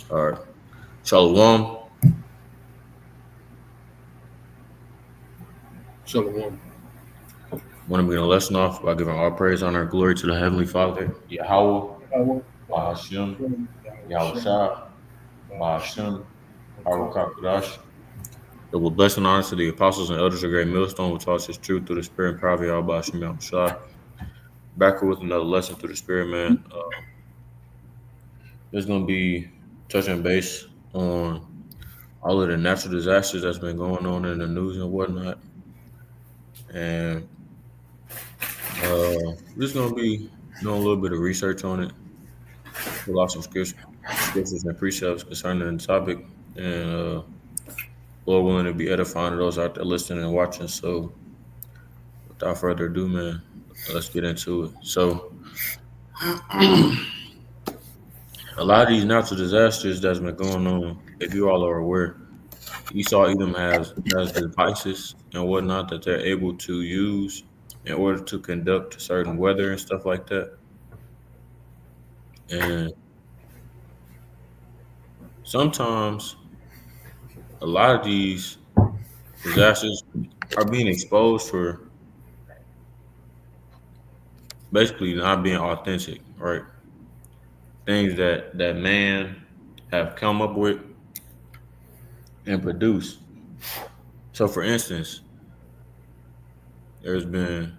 All right. Shalom. Shalom. Want to begin a lesson off by giving all praise, honor, and glory to the Heavenly Father, Yahweh, Yahweh, Bahashem, Bahashem, Yahweh Yahushua, Shah, Bahashem, Bahashem, Akakodash. Harukakudash. Double blessing and honor to the apostles and elders of Great Millstone, who taught us his truth through the Spirit and power of Yahweh Bahashem, Yahweh Shah. Back with another lesson through the Spirit, man. There's going to be touching base on all of the natural disasters that's been going on in the news and whatnot. And we're just going to be doing a little bit of research on it, pull out some scriptures and precepts concerning the topic, and Lord willing to be edifying to those out there listening and watching. So, without further ado, man, let's get into it. So, a lot of these natural disasters that's been going on, if you all are aware, Esau Edom has devices and whatnot that they're able to use in order to conduct certain weather and stuff like that. And sometimes a lot of these disasters are being exposed for basically not being authentic, right? Things that man have come up with and produced. So, for instance, there's been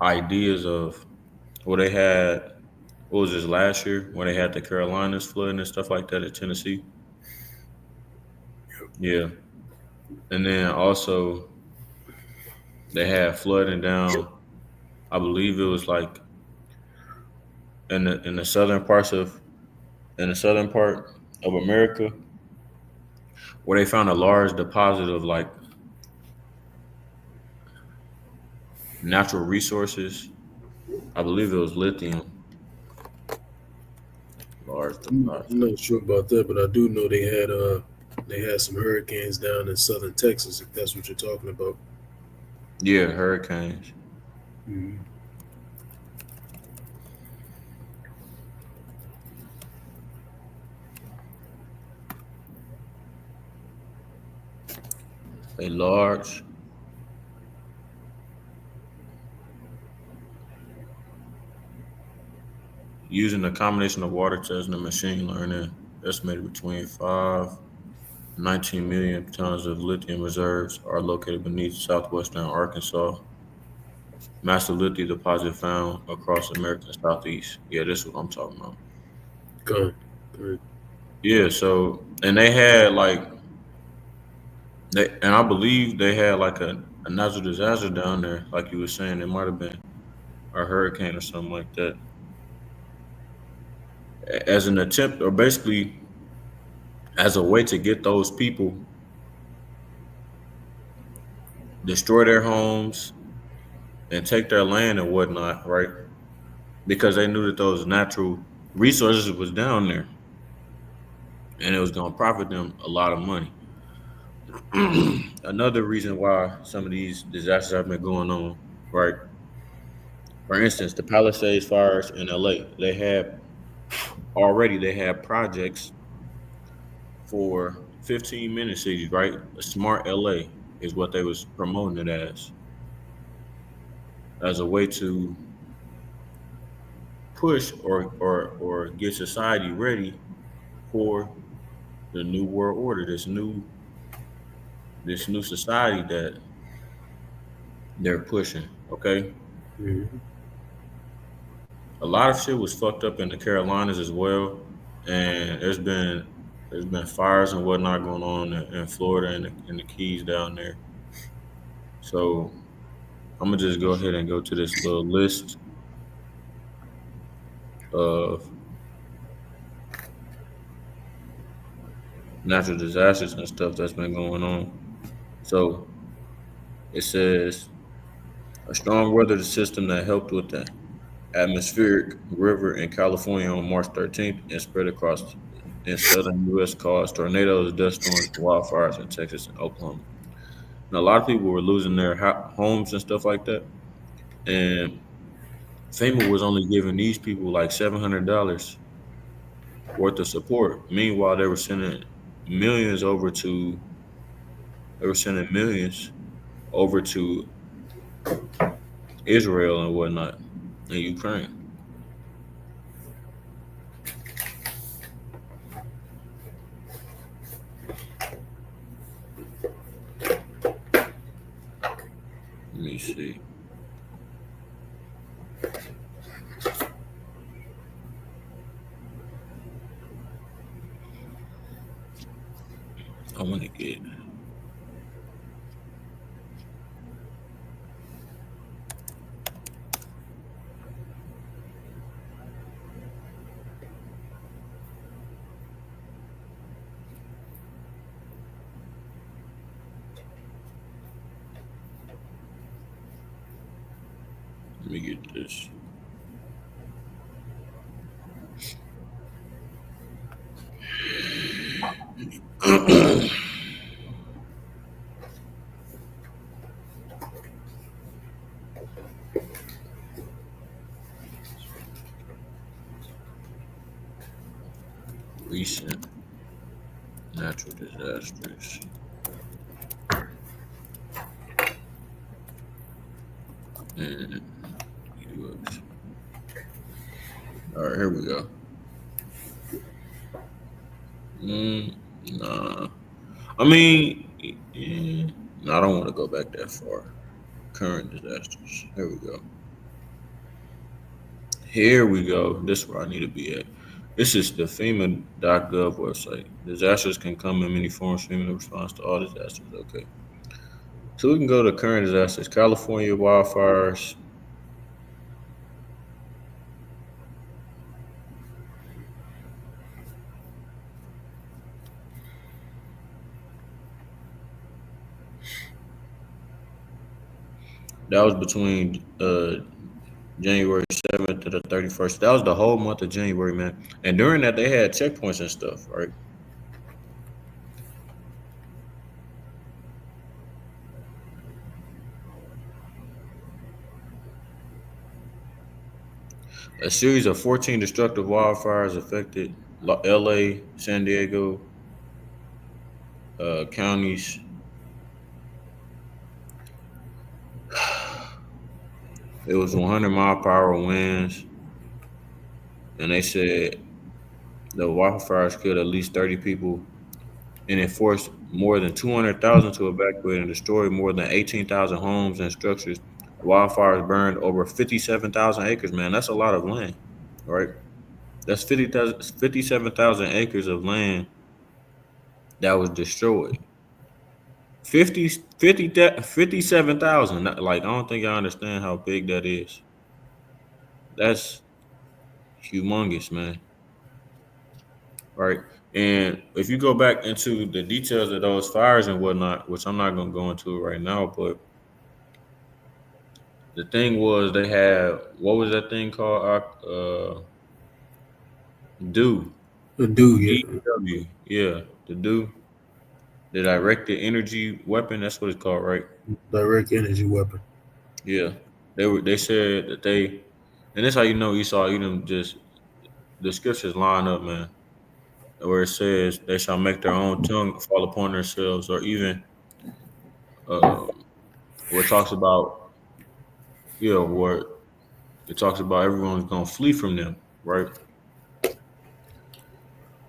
ideas of what they had. What was this last year when they had the Carolinas flooding and stuff like that in Tennessee? Yeah, and then also they had flooding down. I believe it was like in the southern parts of in the southern part of America where they found a large deposit of like natural resources. I believe it was lithium. Large I'm deposit. not sure about that, but I do know they had some hurricanes down in southern Texas, if that's what you're talking about. Yeah, hurricanes. Mhm. A large using a combination of water testing and machine learning, estimated between 5 and 19 million tons of lithium reserves are located beneath southwestern Arkansas. Massive lithium deposit found across America's southeast. Yeah, this is what I'm talking about. Gone. Good. Yeah, so and they had like they and I believe they had like a natural disaster down there, like you were saying. It might have been a hurricane or something like that. As an attempt, or basically as a way to get those people destroy their homes and take their land and whatnot, right? Because they knew that those natural resources was down there and it was going to profit them a lot of money. Another reason why some of these disasters have been going on, right? For instance, the Palisades fires in LA, they had projects for 15-minute cities, right? A smart LA is what they was promoting it as a way to push or get society ready for the new world order, this new society that they're pushing. Okay, Mhm. a lot of shit was fucked up in the Carolinas as well, and there's been fires and whatnot going on in Florida and the Keys down there. So I'm gonna just go ahead and go to this little list of natural disasters and stuff that's been going on. So it says a strong weather system that helped with the atmospheric river in California on March 13th and spread across in southern U.S. caused tornadoes, dust storms, and wildfires in Texas and Oklahoma. And a lot of people were losing their homes and stuff like that. And FEMA was only giving these people like $700 worth of support. Meanwhile, millions over to they were sending millions over to Israel and whatnot in Ukraine. Let me see. I want to get. Let me get this. Recent natural disasters in U.S. All right, here we go. Nah. I mean, no, I don't want to go back that far. Current disasters. Here we go. Here we go. This is where I need to be at. This is the FEMA.gov website. Disasters can come in many forms. FEMA response to all disasters. Okay. So we can go to current disasters. California wildfires. That was between January 7th to the 31st. That was the whole month of January, man. And during that, they had checkpoints and stuff, right? A series of 14 destructive wildfires affected LA, San Diego counties. It was 100-mile-per-hour winds, and they said the wildfires killed at least 30 people and it forced more than 200,000 to evacuate and destroyed more than 18,000 homes and structures. Wildfires burned over 57,000 acres, man. That's a lot of land, right? That's 57,000 acres of land that was destroyed. 57,000. Like, I don't think I understand how big that is. That's humongous, man. Right. And if you go back into the details of those fires and whatnot, which I'm not going to go into right now, but the thing was they had, what was that thing called? DEW. A dude, yeah, DEW. Yeah, the DEW, the directed energy weapon. That's what it's called, right? direct energy weapon. Yeah. They said that and that's how you know Esau Edom just the scriptures line up, man. Where it says they shall make their own tongue fall upon themselves, or even um, where it talks about where it talks about everyone's gonna flee from them, right?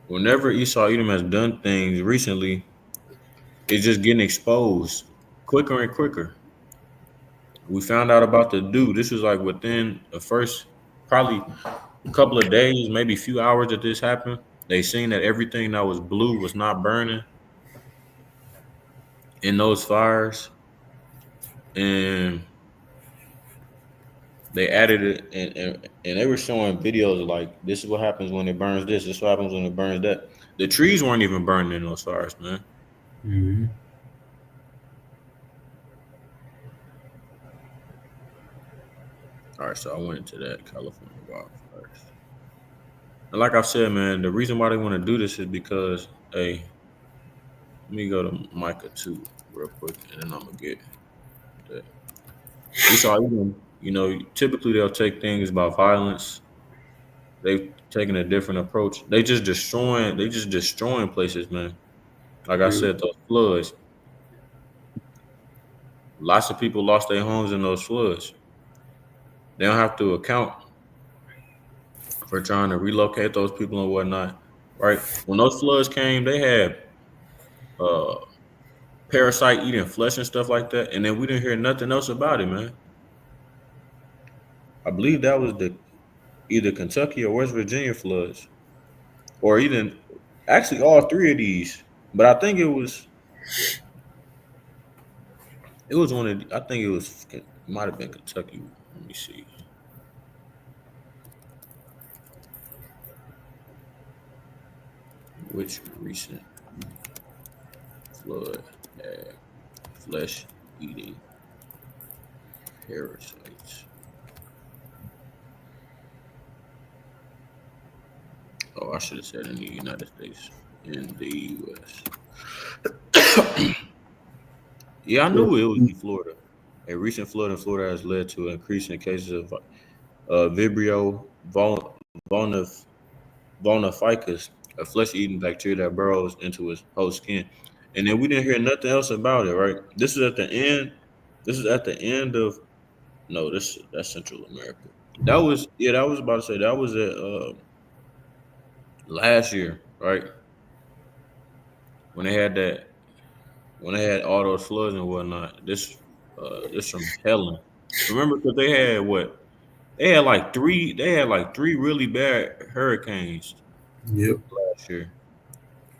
Whenever Esau Edom has done things recently, it's just getting exposed quicker and quicker. We found out about the dude. This was like within the first probably a couple of days, maybe a few hours that this happened. They seen that everything that was blue was not burning in those fires, and they added it, and they were showing videos of like this is what happens when it burns this. This is what happens when it burns that. The trees weren't even burning in those fires, man. Mm-hmm. All right, so I went into that California wildfires. And like I said, man, the reason why they want to do this is because, hey, let me go to Micah 2 real quick, and then I'm gonna get that. Esau, typically they'll take things about violence They've taken a different approach. They just destroying places, man. Like I Yeah. said, those floods. Lots of people lost their homes in those floods. They don't have to account for trying to relocate those people and whatnot. Right? When those floods came, they had uh parasite eating flesh and stuff like that, and then we didn't hear nothing else about it, man. I believe that was the either Kentucky or West Virginia floods, or even actually all three of these. But I think it was one of I think it might have been Kentucky. Let me see which recent flood had flesh eating parasites. Oh, I should have said in the United States. In the U.S. Yeah, I knew it would be Florida. A recent flood in Florida has led to an increase in cases of Vibrio vulnif- vulnificus, a flesh-eating bacteria that burrows into its host skin. And then we didn't hear nothing else about it, right? This is at the end. This is at the end of no. That's Central America. That was that was about to say that was at last year, right? When they had that when they had all those floods and whatnot. This from Helen. Remember, because they had what they had like three. They had like three really bad hurricanes Yep. last year.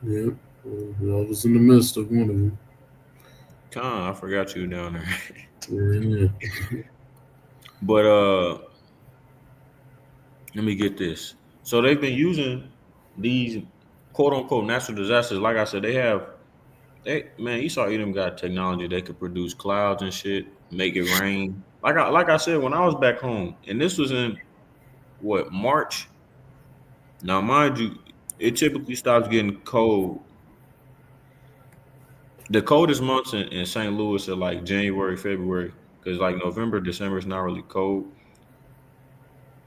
Yep. Well, I was in the midst of one of them. Con, I forgot you down there. Yeah. But let me get this. So they've been using these quote unquote natural disasters. Like I said, they man, you saw them got technology. They could produce clouds and shit, make it rain. Like I said, when I was back home, and this was in what March. Now, mind you, it typically stops getting cold. The coldest months in St. Louis are like January, February, because like November, December is not really cold.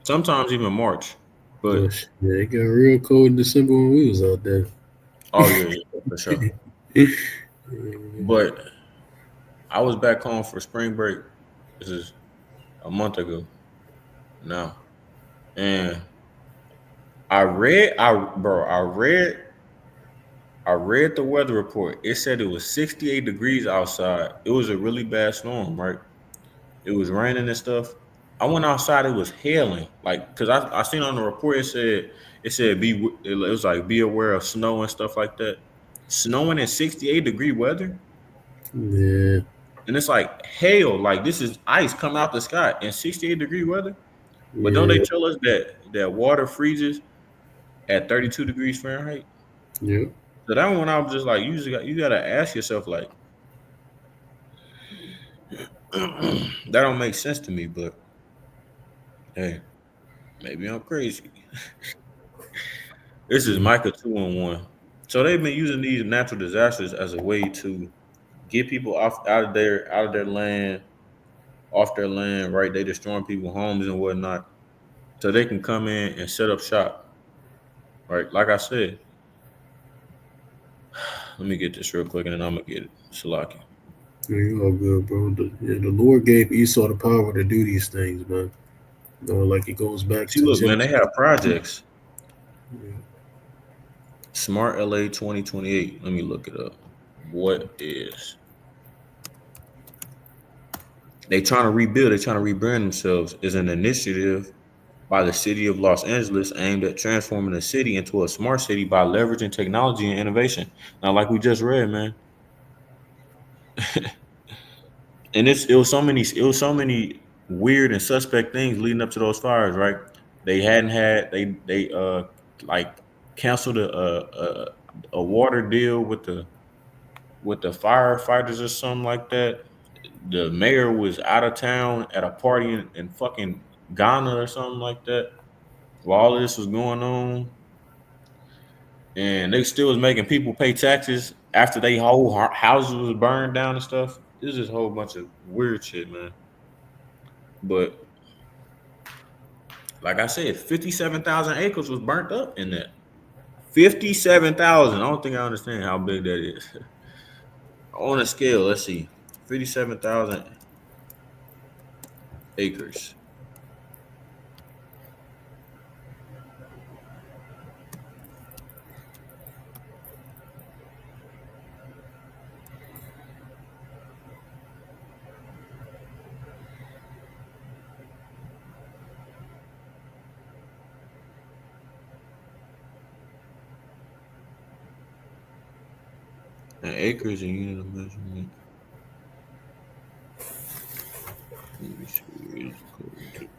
Sometimes even March. Oh, But shit. Yeah, it got real cold in December when we was out there. oh yeah, yeah, for sure. But I was back home for spring break. This is a month ago now, and I read the weather report. It said it was 68 degrees outside. It was a really bad storm, right? It was raining and stuff. I went outside. It was hailing, like because I seen on the report it said it was like be aware of snow and stuff like that. Snowing in 68-degree weather, Yeah. and it's like hail. Like this is ice coming out the sky in 68-degree weather. But don't they Yeah. tell us that water freezes at 32 degrees Fahrenheit? Yep. So that one I was just like, you gotta ask yourself like that don't make sense to me. But hey, maybe I'm crazy. This is Yeah. Micah 211. So they've been using these natural disasters as a way to get people out of their land, off their land, right? They destroying people's homes and whatnot. So they can come in and set up shop. Right. Like I said, let me get this real quick and then I'm gonna get it. Salaki. Yeah, you all good, bro. The Lord gave Esau the power to do these things, man. Like it goes back See, to look, man, Genesis. they have projects. Yeah. Smart LA 2028. Let me look it up. What is they trying to rebuild? They're trying to rebrand themselves. Is an initiative by the city of Los Angeles aimed at transforming the city into a smart city by leveraging technology and innovation. Now, like we just read, man, and it was so many weird and suspect things leading up to those fires, right? They hadn't had like canceled a water deal with the firefighters or something like that. The mayor was out of town at a party in fucking Ghana or something like that. While all of this was going on, and they still was making people pay taxes after they whole houses was burned down and stuff. This is a whole bunch of weird shit, man. But Like I said, 57,000 acres was burnt up in that. 57,000. I don't think I understand how big that is. On a scale, let's see. 57,000 acres. And acres a unit of measurement. Let me see. Where is it going to?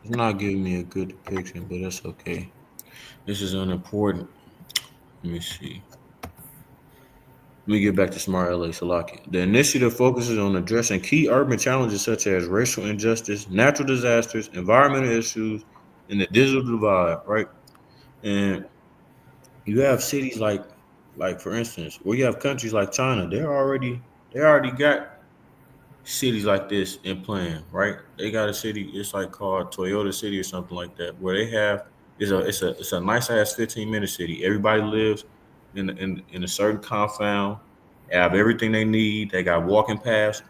It's not giving me a good depiction, but that's okay. This is unimportant. Let me see. Let me get back to Smart LA Salaki. The initiative focuses on addressing key urban challenges such as racial injustice, natural disasters, environmental issues, and the digital divide, right? And you have cities like for instance, where you have countries like China, they already got cities like this in plan, right? They got a city, it's like called Toyota City or something like that, where they have it's a nice ass 15-minute city. Everybody lives in a certain compound, they have everything they need. They got walking paths.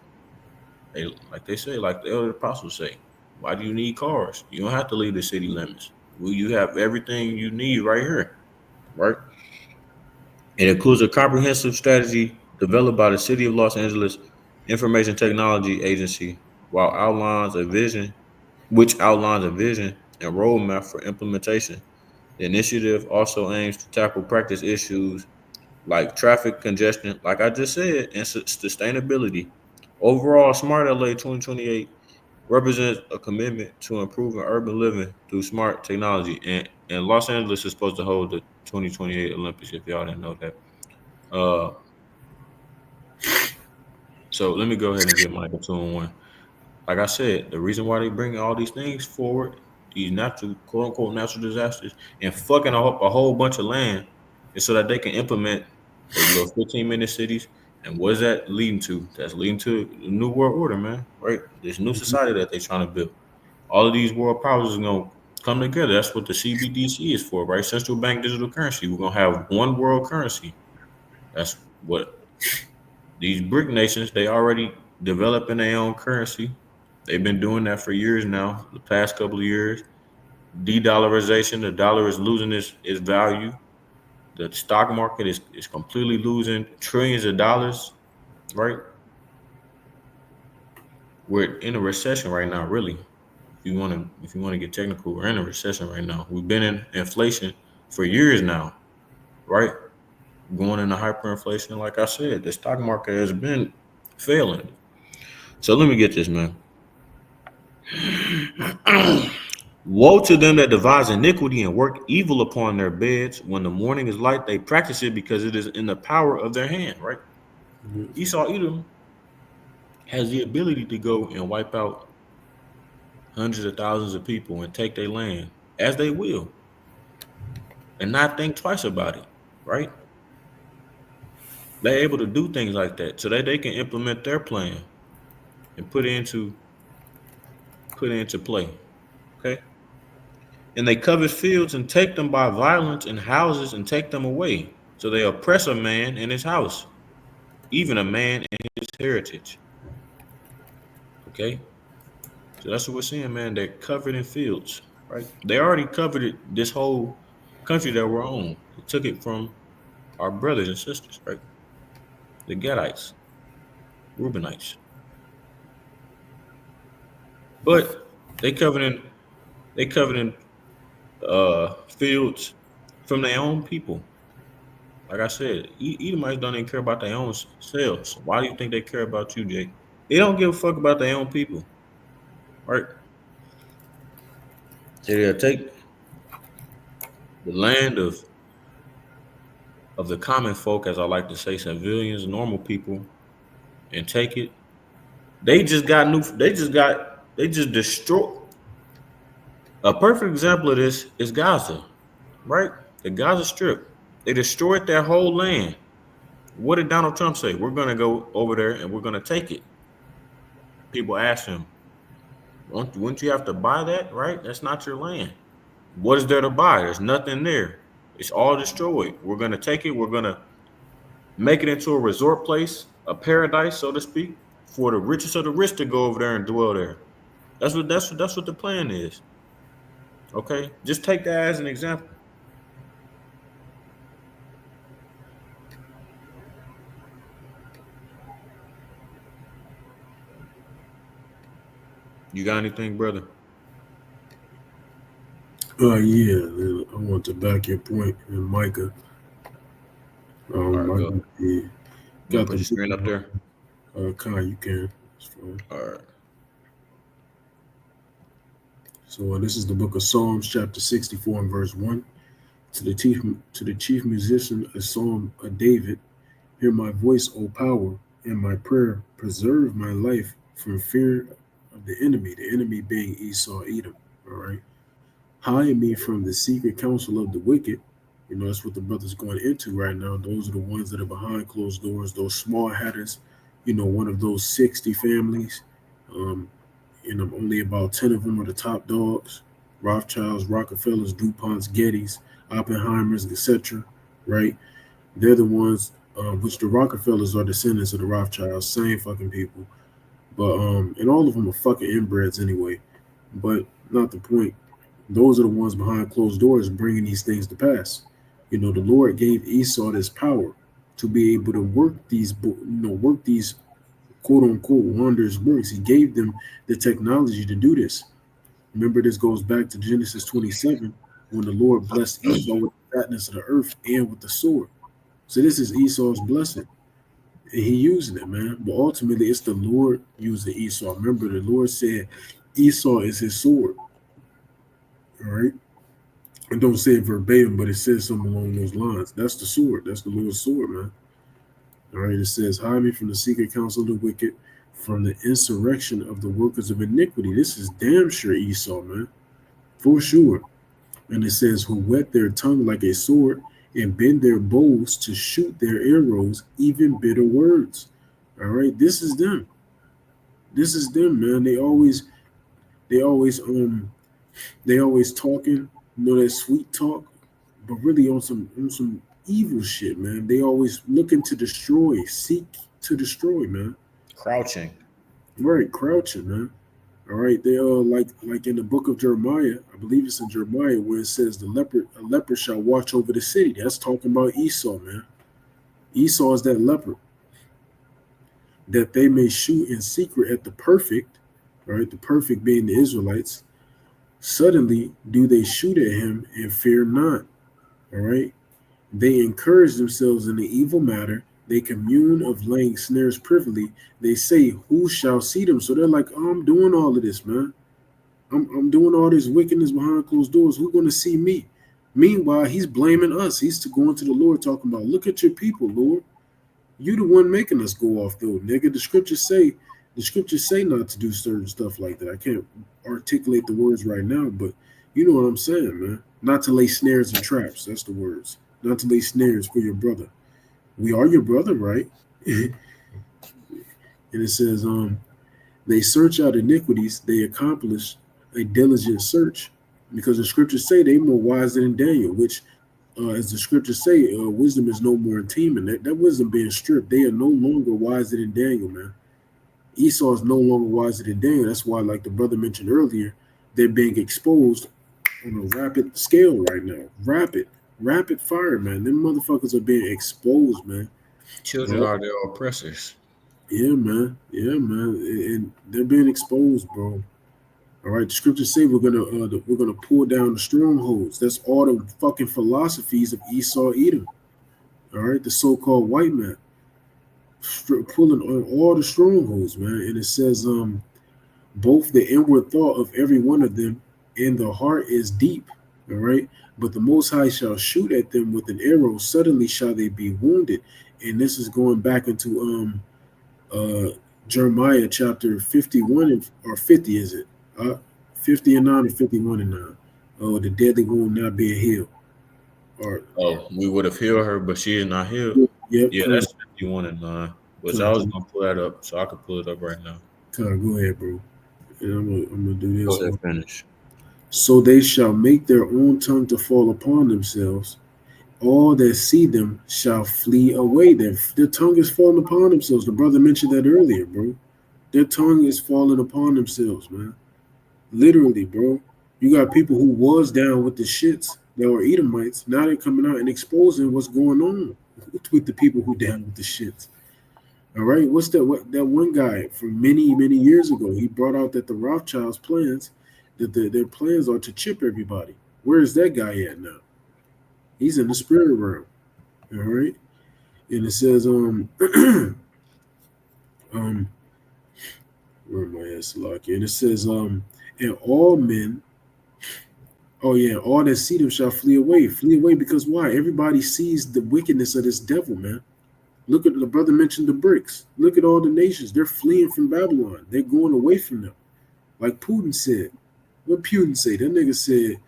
They like they say, like the elder apostles say, why do you need cars? You don't have to leave the city limits. Well, you have everything you need right here, right? It includes a comprehensive strategy developed by the City of Los Angeles Information Technology Agency, which outlines a vision and roadmap for implementation. The initiative also aims to tackle practice issues like traffic congestion, like I just said, and sustainability. Overall, Smart LA 2028 represents a commitment to improving urban living through smart technology. And Los Angeles is supposed to hold the 2028 Olympics, if y'all didn't know that. Uh, so let me go ahead and get Michael 2-1. Like I said, the reason why they bring all these things forward, these natural, quote unquote, natural disasters, and fucking a whole bunch of land, is so that they can implement they little 15-minute cities. And what is that leading to? That's leading to the new world order, man. Right? This new Mhm. society that they're trying to build. All of these world powers is gonna come together. That's what the CBDC is for, right? Central bank digital currency. We're gonna have one world currency. That's what these BRIC nations, they already developing their own currency. They've been doing that for years now, the past couple of years. De-dollarization, the dollar is losing its value. The stock market is completely losing trillions of dollars, right? We're in a recession right now, really. If you want to get technical, we're in a recession right now. We've been in inflation for years now, right? Going into hyperinflation, like I said, the stock market has been failing. So let me get this, man. Woe to them that devise iniquity and work evil upon their beds. When the morning is light, they practice it because it is in the power of their hand, right? Mhm. Esau Edom has the ability to go and wipe out hundreds of thousands of people and take their land as they will and not think twice about it, right? They're able to do things like that so that they can implement their plan and put it into play. Okay. And they covet fields and take them by violence and houses and take them away. So they oppress a man in his house, even a man in his heritage. Okay. So that's what we're seeing, man. They're covered in fields, right? They already covered this whole country that we're on. They took it from our brothers and sisters, right? The Gadites, Reubenites. But they covered in they covered in fields from their own people. Like I said, Edomites don't even care about their own selves. Why do you think they care about you, Jake? They don't give a fuck about their own people, right? They'll take the land of of the common folk, as I like to say, civilians, normal people, and take it. They just got new. They just got. They just destroyed. A perfect example of this is Gaza, right? The Gaza Strip. They destroyed their whole land. What did Donald Trump say? We're going to go over there and we're going to take it. People ask him, wouldn't you have to buy that, right? That's not your land. What is there to buy? There's nothing there. It's all destroyed. We're going to take it. We're going to make it into a resort place, a paradise, so to speak, for the richest of the rich to go over there and dwell there. That's what the plan is. Okay, just take that as an example. You got anything, brother? Yeah, I want to back your point, and Micah. All right, I go. You want got to the put your book screen up of there? Kai. You can. It's fine. All right. So this is the book of Psalms, chapter 64 and verse 1. To the chief musician, a psalm of David. Hear my voice, O power, and my prayer. Preserve my life from fear of the enemy. The enemy being Esau, Edom. All right. Hide me from the secret counsel of the wicked. That's what the brother's going into right now. Those are the ones that are behind closed doors, those small hatters, one of those 60 families. Um, only about 10 of them are the top dogs. Rothschilds, Rockefellers, DuPonts, Gettys, Oppenheimers, etc. Right? They're the ones, which the Rockefellers are descendants of the Rothschilds, same fucking people. But and all of them are fucking inbreds anyway. But not the point. Those are the ones behind closed doors bringing these things to pass. The Lord gave Esau this power to be able to work these quote unquote wondrous works. He gave them the technology to do this. Remember, this goes back to Genesis 27 when the Lord blessed Esau with the fatness of the earth and with the sword. So this is Esau's blessing. And he using it, man. But ultimately, it's the Lord using Esau. Remember, the Lord said Esau is his sword. All right. And don't say it verbatim, but it says something along those lines. That's the sword. That's the Lord's sword, man. All right. It says, hide me from the secret counsel of the wicked, from the insurrection of the workers of iniquity. This is damn sure Esau, man. For sure. And it says, who whet their tongue like a sword and bend their bows to shoot their arrows, even bitter words. All right. This is them. This is them, man. They always, they always talking, that sweet talk, but really on some evil shit, man. They always looking to destroy, seek to destroy, man. Crouching. Right, crouching, man. All right, they are like in the book of Jeremiah. I believe it's in Jeremiah where it says a leper shall watch over the city. That's talking about Esau, man. Esau is that leper, that they may shoot in secret at the perfect. All right, the perfect being the Israelites. Suddenly do they shoot at him and fear not. All right. They encourage themselves in the evil matter. They commune of laying snares privily. They say, who shall see them? So they're like, oh, I'm doing all of this, man. I'm doing all this wickedness behind closed doors. Who's going to see me? Meanwhile, he's blaming us. He's going to the Lord talking about, look at your people, Lord. You the one making us go off, though, nigga. The scriptures say not to do certain stuff like that. I can't articulate the words right now, but you know what I'm saying, man. Not to lay snares and traps. That's the words. Not to lay snares for your brother. We are your brother, right? And it says, they search out iniquities, they accomplish a diligent search. Because the scriptures say they more wiser than Daniel, which as the scriptures say, wisdom is no more in team, and that wisdom being stripped, they are no longer wiser than Daniel, man. Esau is no longer wiser than Daniel. That's why, like the brother mentioned earlier, they're being exposed on a rapid scale right now. Rapid fire, man. Them motherfuckers are being exposed, man. Children Well, are their oppressors. yeah, man. Yeah, man. And they're being exposed, bro. All right. The scriptures say we're gonna pull down the strongholds. That's all the fucking philosophies of Esau, Edom. All right, the so-called white man pulling on all the strongholds, man. And it says, both the inward thought of every one of them and the heart is deep. All right. But the Most High shall shoot at them with an arrow. Suddenly shall they be wounded. And this is going back into Jeremiah chapter 51 or 50, is it? 50 and 9 or 51 and 9. Oh, the deadly wound not being healed. Or Oh, we would have healed her, but she is not healed. yep, Yeah, that's 51 and 9. Which I was con, gonna pull that up, so I could pull it up right now. go ahead, bro. And I'm gonna do Go this ahead, one. finish. So they shall make their own tongue to fall upon themselves. All that see them shall flee away. Their tongue is falling upon themselves. The brother mentioned that earlier, bro. Their tongue is falling upon themselves, man. Literally, bro. You got people who was down with the shits that were Edomites. Now they're coming out and exposing what's going on with the people who down with the shits. All right. What's that? What that one guy from many years ago? He brought out that the Rothschilds' plans, that their plans are to chip everybody. Where is that guy at now? He's in the spirit realm. All right. And it says, um, where am I at, Salaki? And it says, and all men, oh yeah, all that see them shall flee away. Flee away because why? Everybody sees the wickedness of this devil, man. Look at the brother mentioned the bricks. Look at all the nations. They're fleeing from Babylon. They're going away from them. Like Putin said. What Putin say? That nigga said,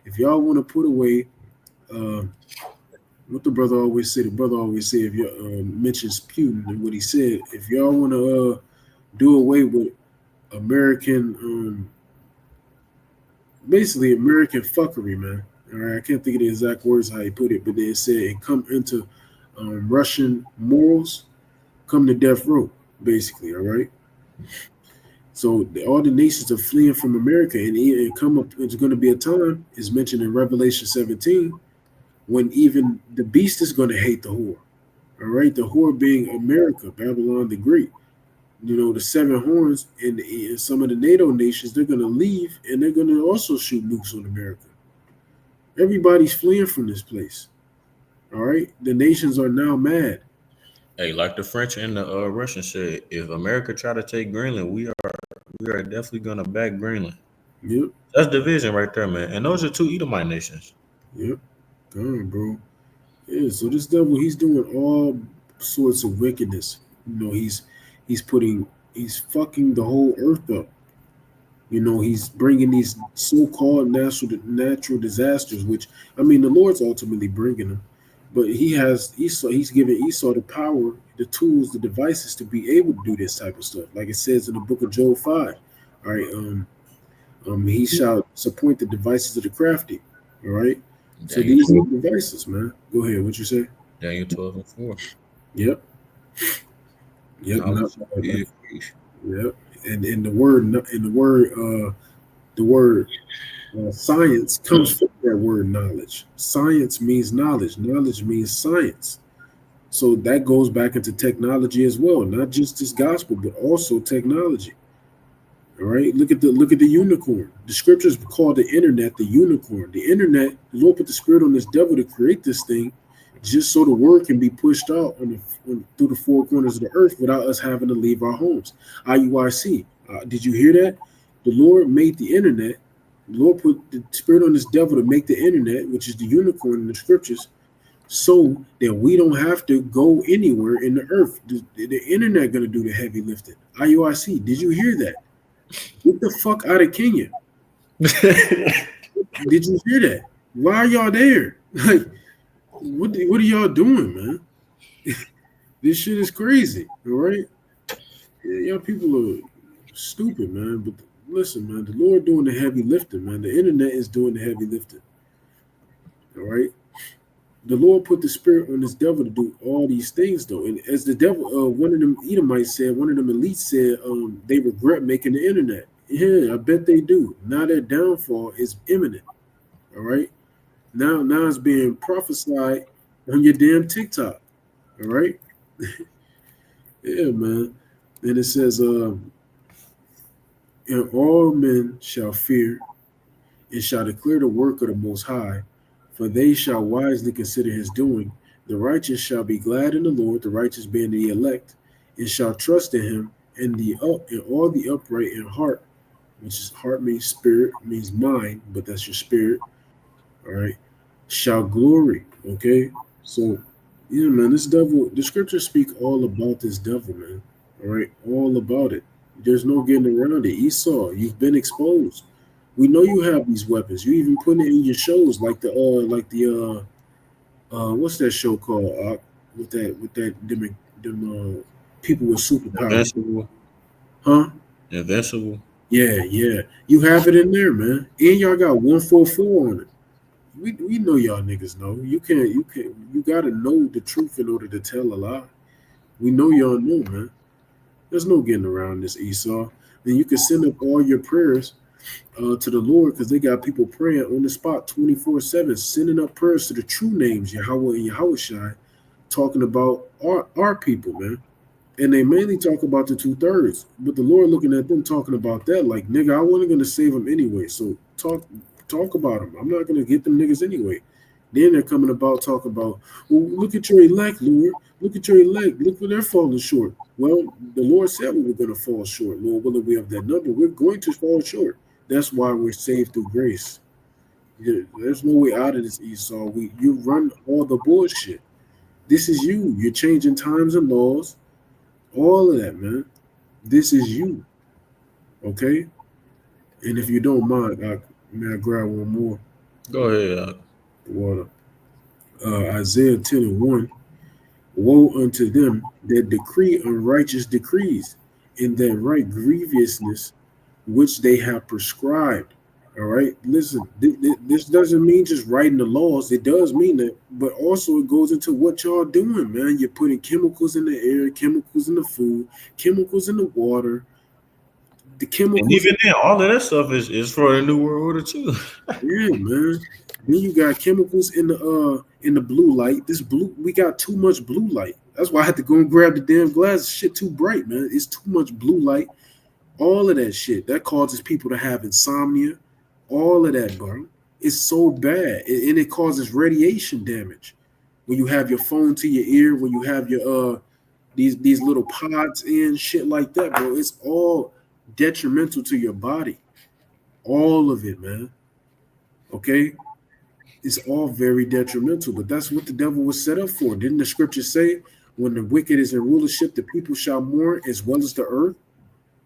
if y'all want to put away, uh, what the brother always say, the brother always say, if you mentions Putin and what he said, if y'all want to do away with American, basically American fuckery, man. All right, I can't think of the exact words how he put it, but they said and come into Russian morals, come to death row, basically. All right. So all the nations are fleeing from America, and come up. It's going to be a time, is mentioned in Revelation 17, when even the beast is going to hate the whore. All right, the whore being America, Babylon the Great. You know, the seven horns and some of the NATO nations, they're going to leave and they're going to also shoot nukes on America. Everybody's fleeing from this place. All right, the nations are now mad. Hey, like the French and the Russians said, if America try to take Greenland, we are definitely gonna back Greenland. Yep, That's division right there, man. And those are two Edomite nations. yep, come on, bro. Yeah, so this devil, he's doing all sorts of wickedness. You know, he's putting, he's fucking the whole earth up. You know, he's bringing these so-called natural disasters, which I mean, the Lord's ultimately bringing them, but he's giving Esau the power, the tools, the devices to be able to do this type of stuff. Like it says in the book of Job 5. All right, he shall disappoint the devices of the crafty. All right, so Daniel these are 12, the devices, man. Go ahead, what you say? Daniel 12 and 4. Yep, yep, not, Knowledge shall be increased. yep. And in the word science comes from that word knowledge. Science means knowledge. Knowledge means science. So that goes back into technology as well, not just this gospel, but also technology. All right. Look at the unicorn. The scriptures call the internet the unicorn. The internet, the Lord put the spirit on this devil to create this thing, just so the word can be pushed out through the four corners of the earth without us having to leave our homes. IUIC. Did you hear that? The Lord made the internet. The Lord put the spirit on this devil to make the internet, which is the unicorn in the scriptures, so that we don't have to go anywhere in the earth. The internet going to do the heavy lifting. IUIC. Did you hear that? Get the fuck out of Kenya. Did you hear that? Why are y'all there? Like, what are y'all doing, man? This shit is crazy. All right, yeah, y'all people are stupid, man. But listen, man, the Lord doing the heavy lifting, man. The internet is doing the heavy lifting. All right. The Lord put the spirit on this devil to do all these things, though. And as the devil, one of them Edomites said, one of them elites said, they regret making the internet. Yeah, I bet they do. Now their downfall is imminent. All right. Now it's being prophesied on your damn TikTok. All right. Yeah, man. And it says, and all men shall fear and shall declare the work of the Most High, for they shall wisely consider his doing. The righteous shall be glad in the Lord, the righteous being the elect, and shall trust in him, and all the upright in heart, which is heart means spirit, means mind, but that's your spirit, All right, shall glory. Okay, so yeah, man, this devil. The scriptures speak all about this devil, man. All right, all about it. There's no getting around it. Esau, you've been exposed. We know you have these weapons. You even put it in your shows, like the what's that show called? With that people with superpowers, Invincible, huh? invincible. Yeah, yeah. You have it in there, man. And y'all got 144 on it. We know y'all niggas know. You gotta know the truth in order to tell a lie. We know y'all know, man. There's no getting around this Esau. Then you can send up all your prayers to the Lord because they got people praying on the spot 24/7, sending up prayers to the true names, Yahweh and Yahushai, talking about our people, man. And they mainly talk about the 2/3, but the Lord looking at them talking about that, like nigga, I wasn't gonna save them anyway. So talk about them. I'm not gonna get them niggas anyway. Then they're coming about talk about, well, look at your elect, Lord. Look at your elect. Look where they're falling short. Well, the Lord said we were gonna fall short. Lord, willing we have that number, we're going to fall short. That's why we're saved through grace. There's no way out of this, Esau. You run all the bullshit. This is you. You're changing times and laws. All of that, man. This is you, okay? And if you don't mind, may I grab one more Go ahead. water? Isaiah 10 and 1. Woe unto them that decree unrighteous decrees, and that write grievousness which they have prescribed. All right, listen, this doesn't mean just writing the laws. It does mean that, but also it goes into what y'all doing, man. You're putting chemicals in the air, chemicals in the food, chemicals in the water, the And chemicals. even then, all of that stuff is for the New World Order too. Yeah, man. Then you got chemicals in the blue light. This blue, we got too much blue light. That's why I had to go and grab the damn glasses. Shit too bright, man. It's too much blue light. All of that shit that causes people to have insomnia. All of that, bro. It's so bad, and it causes radiation damage. When you have your phone to your ear, when you have your these little pods in shit like that, bro. It's all detrimental to your body. All of it, man. Okay, it's all very detrimental. But that's what the devil was set up for. Didn't the scripture say, when the wicked is in rulership, the people shall mourn as well as the earth?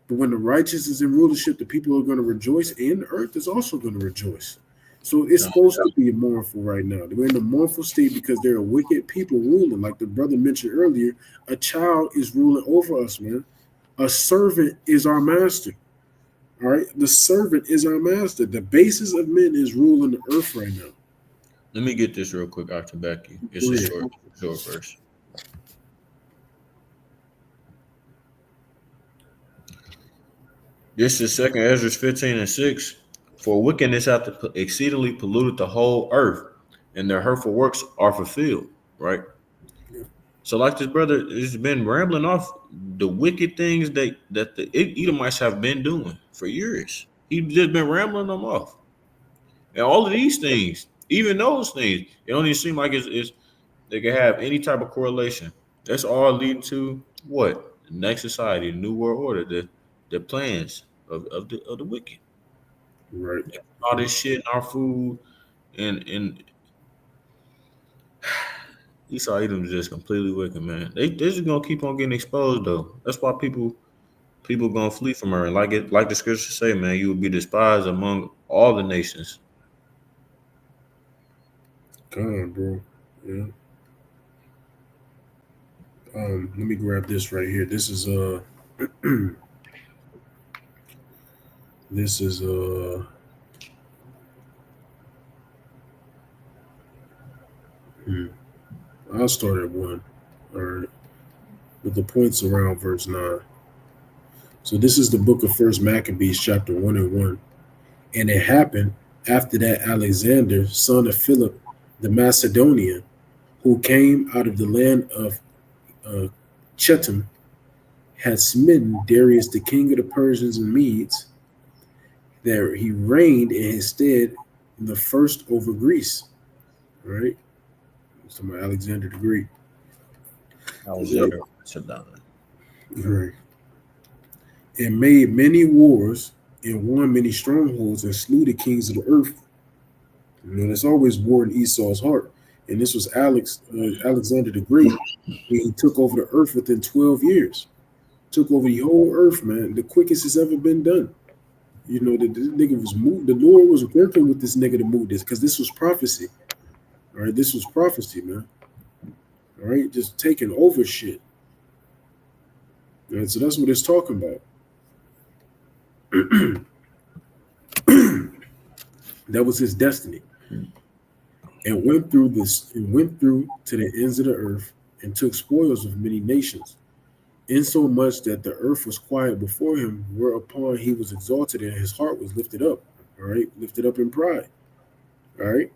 But when the righteous is in rulership, the people are going to rejoice, and the earth is also going to rejoice. So it's supposed to be mournful right now. We're in a mournful state because there are wicked people ruling. Like the brother mentioned earlier, a child is ruling over us, man. A servant is our master. All right. The servant is our master. The basis of men is ruling the earth right now. Let me get this real quick out to back you. It's Go a ahead. short verse. This is Second Ezra 15 and 6. For wickedness hath exceedingly polluted the whole earth, and their hurtful works are fulfilled. Right. So, like this brother has been rambling off the wicked things that the Edomites have been doing for years. He just been rambling them off, and all of these things, even those things, it don't even seem like it's they can have any type of correlation. That's all leading to what? The next society, the new world order, the plans of the wicked. Right. All this shit in our food and Esau Edom is just completely wicked, man. They just gonna keep on getting exposed though. That's why people gonna flee from her. And like the scriptures say, man, you will be despised among all the nations. Come on, bro. Yeah. Let me grab this right here. This is this is hmm, I'll start at one. All right. With the points around verse 9. So this is the book of First Maccabees, chapter 1 and 1. And it happened after that Alexander, son of Philip the Macedonian, who came out of the land of uh, Chetam, had smitten Darius, the king of the Persians and Medes, that he reigned in his stead the first over Greece. All right. So my Alexander the Great. Alexander Macedon. All right. And made many wars and won many strongholds and slew the kings of the earth. There's always war in Esau's heart, and this was Alexander the Great when he took over the earth within 12 years. Took over the whole earth, man. The quickest it's ever been done. The nigga was moved. The Lord was working with this nigga to move this because this was prophecy. All right, this was prophecy, man. All right, just taking over shit. All right, so that's what it's talking about. That was his destiny, and went through this, and went through to the ends of the earth, and took spoils of many nations, insomuch that the earth was quiet before him, whereupon he was exalted, and his heart was lifted up. All right, lifted up in pride. All right,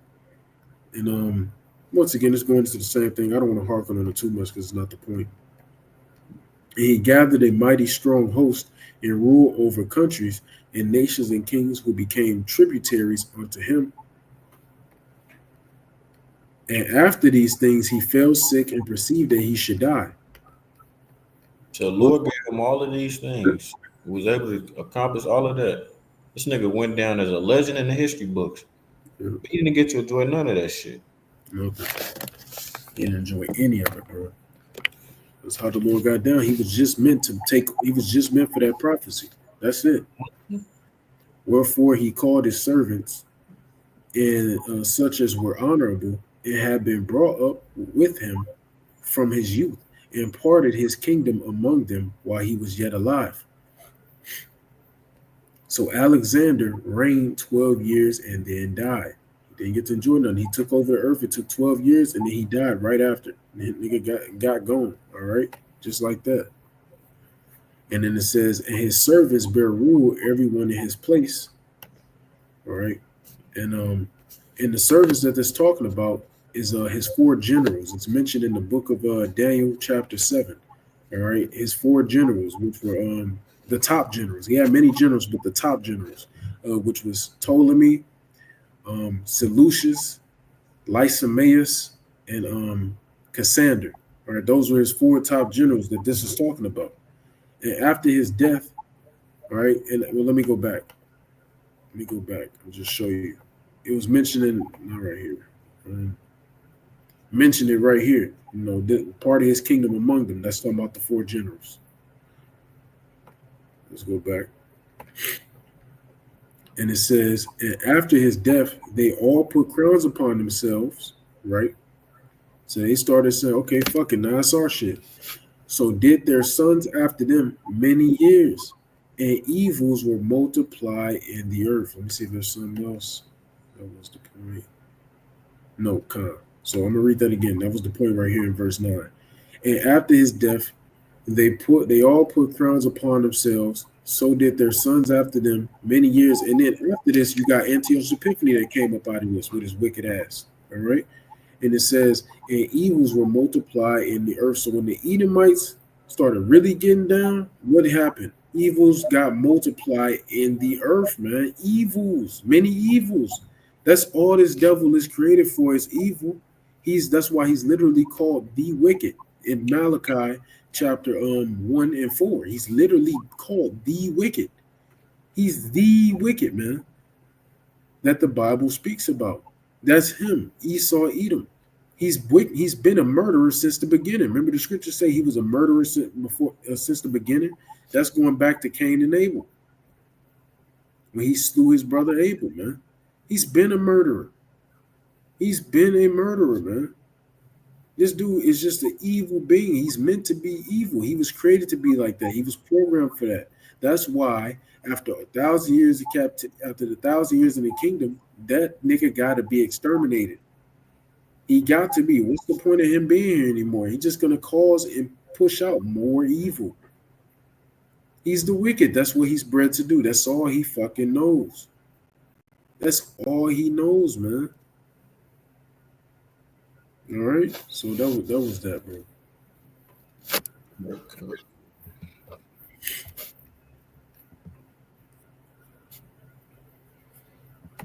and once again, it's going into the same thing. I don't want to harken on it too much because it's not the point. And he gathered a mighty strong host and ruled over countries and nations and kings who became tributaries unto him. And after these things, he fell sick and perceived that he should die. So the Lord gave him all of these things. He was able to accomplish all of that. This nigga went down as a legend in the history books. Yeah, But he didn't get to enjoy none of that shit. nothing. He didn't enjoy any of it, bro. That's how the Lord got down. He was just meant to take. He was just meant for that prophecy. That's it. Wherefore he called his servants and such as were honorable and had been brought up with him from his youth, and parted his kingdom among them while he was yet alive. So Alexander reigned 12 years and then died. He didn't get to enjoy nothing. He took over the earth. It took 12 years and then he died right after. And the nigga got gone. All right. Just like that. And then it says, and his servants bear rule everyone in his place. All right. And the servants that that's talking about is his four generals. It's mentioned in the book of Daniel chapter 7. All right. His four generals, which were the top generals. He had many generals, but the top generals, which was Ptolemy, Seleucus, Lysimaeus, and Cassander. All right, those were his four top generals that this is talking about. And after his death, all right, and well, let me go back. Let me go back and just show you. It was mentioned in not right here. Mentioned it right here. Part of his kingdom among them. That's talking about the four generals. Let's go back. And it says, and after his death, they all put crowns upon themselves, right? So they started saying, okay, fuck it, now it's our shit. So did their sons after them many years, and evils were multiplied in the earth. Let me see if there's something else. That was the point. No, con. So I'm gonna read that again. That was the point right here in verse 9. And after his death, they all put crowns upon themselves. So did their sons after them many years. And then after this, you got Antiochus Epiphanes that came up out of this with his wicked ass. All right. And it says, and evils were multiplied in the earth. So when the Edomites started really getting down, what happened? Evils got multiplied in the earth, man. Evils, many evils. That's all this devil is created for is evil. That's why he's literally called the wicked in Malachi chapter 1 and 4. He's literally called the wicked. He's the wicked, man, that the Bible speaks about. That's him, Esau Edom. He's been a murderer since the beginning. Remember the scriptures say he was a murderer since the beginning? That's going back to Cain and Abel. When he slew his brother Abel, man. He's been a murderer. He's been a murderer, man. This dude is just an evil being. He's meant to be evil. He was created to be like that. He was programmed for that. That's why after 1,000 years of after the 1,000 years in the kingdom, that nigga got to be exterminated. He got to be. What's the point of him being here anymore? He's just going to cause and push out more evil. He's the wicked. That's what he's bred to do. That's all he fucking knows. That's all he knows, man. All right. So that was that, bro.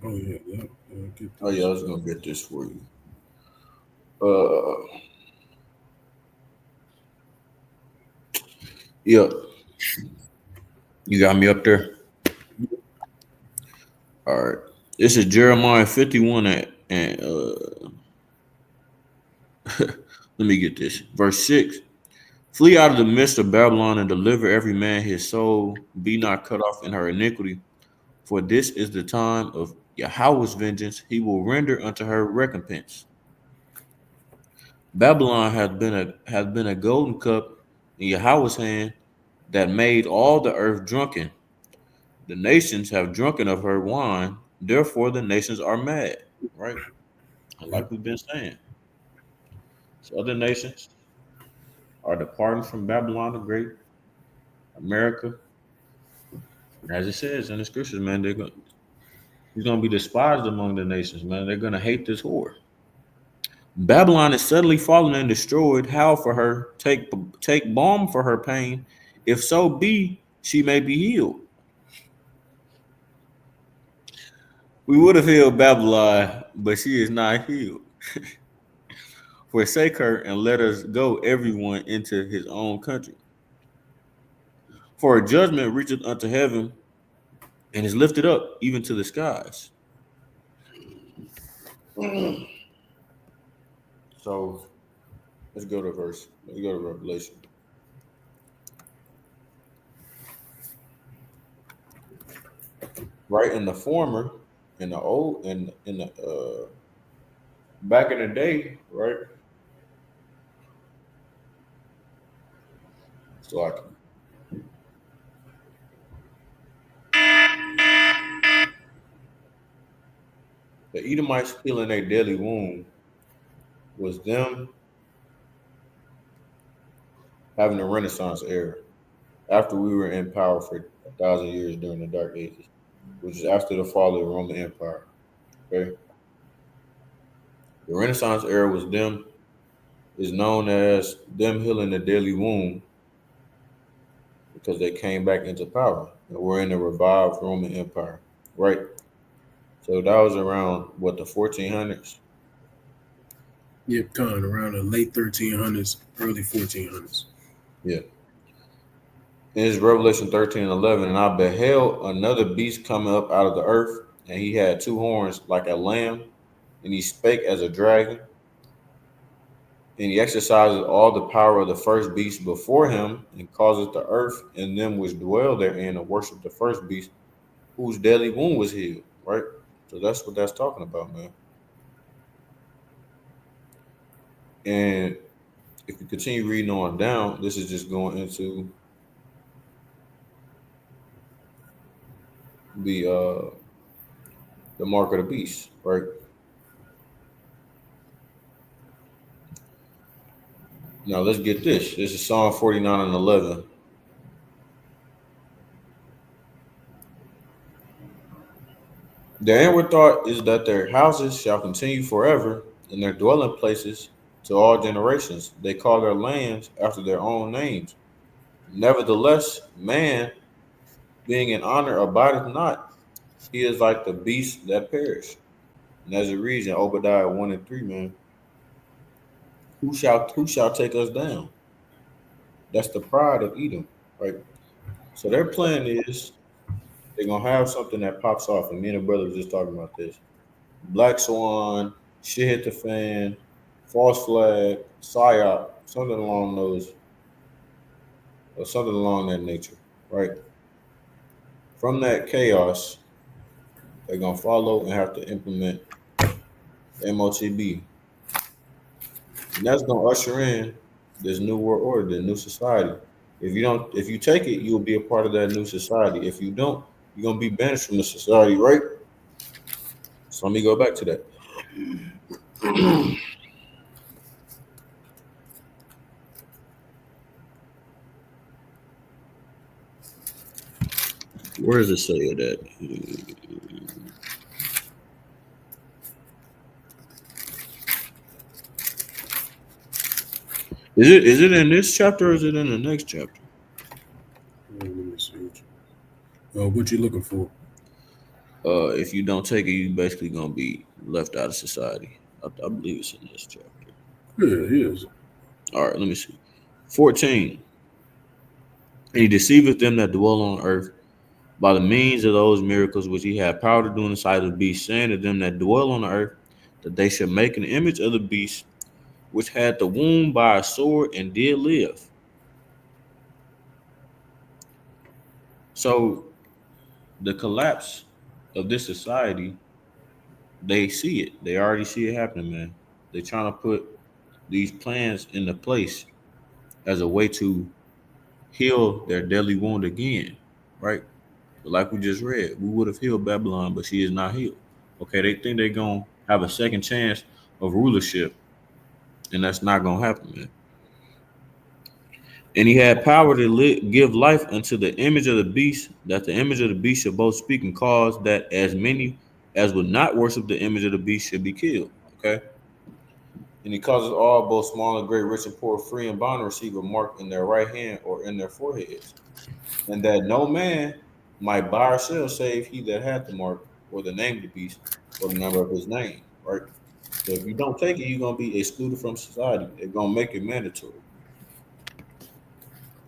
Oh yeah, Oh yeah, I was gonna get this for you. Yeah. You got me up there? All right. This is Jeremiah 51 And let me get this. Verse 6. Flee out of the midst of Babylon and deliver every man his soul. Be not cut off in her iniquity. For this is the time of Yahweh's vengeance. He will render unto her recompense. Babylon has been a golden cup in Yahweh's hand that made all the earth drunken. The nations have drunken of her wine, therefore the nations are mad. Right? And Yep. like we've been saying, so other nations are departing from Babylon the Great. America, as it says in the scriptures, man, he's gonna be despised among the nations, man. They're gonna hate this whore. Babylon is suddenly fallen and destroyed. How for her? Take balm for her pain. If so be she may be healed. We would have healed Babylon, but she is not healed. Forsake her and let us go, everyone, into his own country. For her judgment reacheth unto heaven and is lifted up even to the skies. So let's go to verse. Let's go to Revelation. Right in the former, in the old, in the back in the day, right? So like the Edomites healing their deadly wound was them having a Renaissance era after we were in power for 1,000 years during the Dark Ages, which is after the fall of the Roman Empire. Okay, the Renaissance era was them is known as them healing the deadly wound because they came back into power and were in the revived Roman Empire, right? So that was around what the 1400s. Yep, kind of around the late 1300s, early 1400s. Yeah. And it's Revelation 13:11. And I beheld another beast coming up out of the earth, and he had two horns like a lamb, and he spake as a dragon, and he exercises all the power of the first beast before him, and causeth the earth and them which dwell therein to worship the first beast, whose deadly wound was healed. Right? So that's what that's talking about, man. And if you continue reading on down, this is just going into the mark of the beast, right? Now let's get this. This is Psalm 49:11. Their inward thought is that their houses shall continue forever, and their dwelling places to all generations. They call their lands after their own names. Nevertheless, man, being in honor, abideth not. He is like the beasts that perish. And as a reason, Obadiah 1 and 3, man, who shall take us down? That's the pride of Edom, right? So their plan is they're gonna have something that pops off, and me and a brother was just talking about this. Black Swan, shit hit the fan, false flag, psyop, something along those, or something along that nature, right? From that chaos, they're gonna follow and have to implement MOTB, and that's gonna usher in this new world order, the new society. If you take it, you'll be a part of that new society. If you don't, you're gonna be banished from the society, right? So let me go back to that. Where does it say it at? Is it in this chapter or is it in the next chapter? Let me see. What you looking for? If you don't take it, you basically gonna be left out of society. I believe it's in this chapter. Yeah, it is. All right, let me see. 14. And he deceiveth them that dwell on earth by the means of those miracles which he had power to do in the sight of the beast, saying to them that dwell on the earth, that they should make an image of the beast which had the wound by a sword and did live. So the collapse of this society, they see it. They already see it happening, man. They trying to put these plans into place as a way to heal their deadly wound again, right? But like we just read, we would have healed Babylon, but she is not healed. Okay, they think they're gonna have a second chance of rulership, and that's not gonna happen, man. And he had power to give life unto the image of the beast, that the image of the beast should both speak and cause that as many as would not worship the image of the beast should be killed. Okay. And he causes all, both small and great, rich and poor, free and bond, to receive a mark in their right hand or in their foreheads, and that no man might buy or sell save he that had the mark or the name of the beast or the number of his name. Right. So if you don't take it, you're gonna be excluded from society. They're gonna make it mandatory.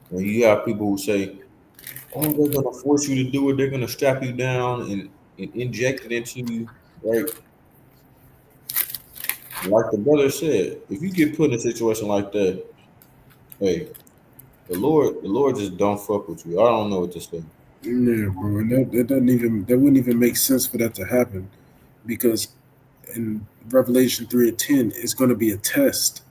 And you have people who say, oh, they're gonna force you to do it. They're gonna strap you down and inject it into you, right? Like the brother said, if you get put in a situation like that, hey, the Lord just don't fuck with you. I don't know what to say. Yeah, bro, and that doesn't even that wouldn't even make sense for that to happen, because in Revelation 3:10, it's going to be a test.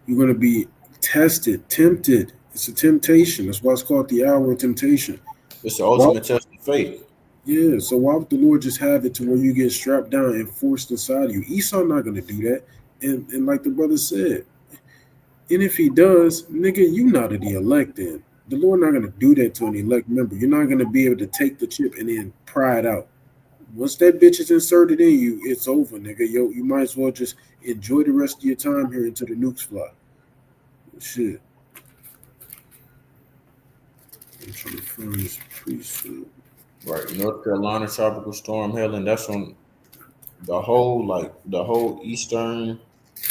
You're going to be tested, tempted. It's a temptation. That's why it's called the hour of temptation. It's the Why? ultimate test of faith. Yeah. So why would the Lord just have it to where you get strapped down and forced inside you? Esau not going to do that. And like the brother said, and if he does, nigga, you not of the elect. Then the Lord not going to do that to an elect member. You're not going to be able to take the chip and then pry it out. Once that bitch is inserted in you, it's over, nigga. Yo, you might as well just enjoy the rest of your time here until the nukes fly. Shit. I'm trying to find this precept. Right. North Carolina tropical storm Helen, that's on the whole eastern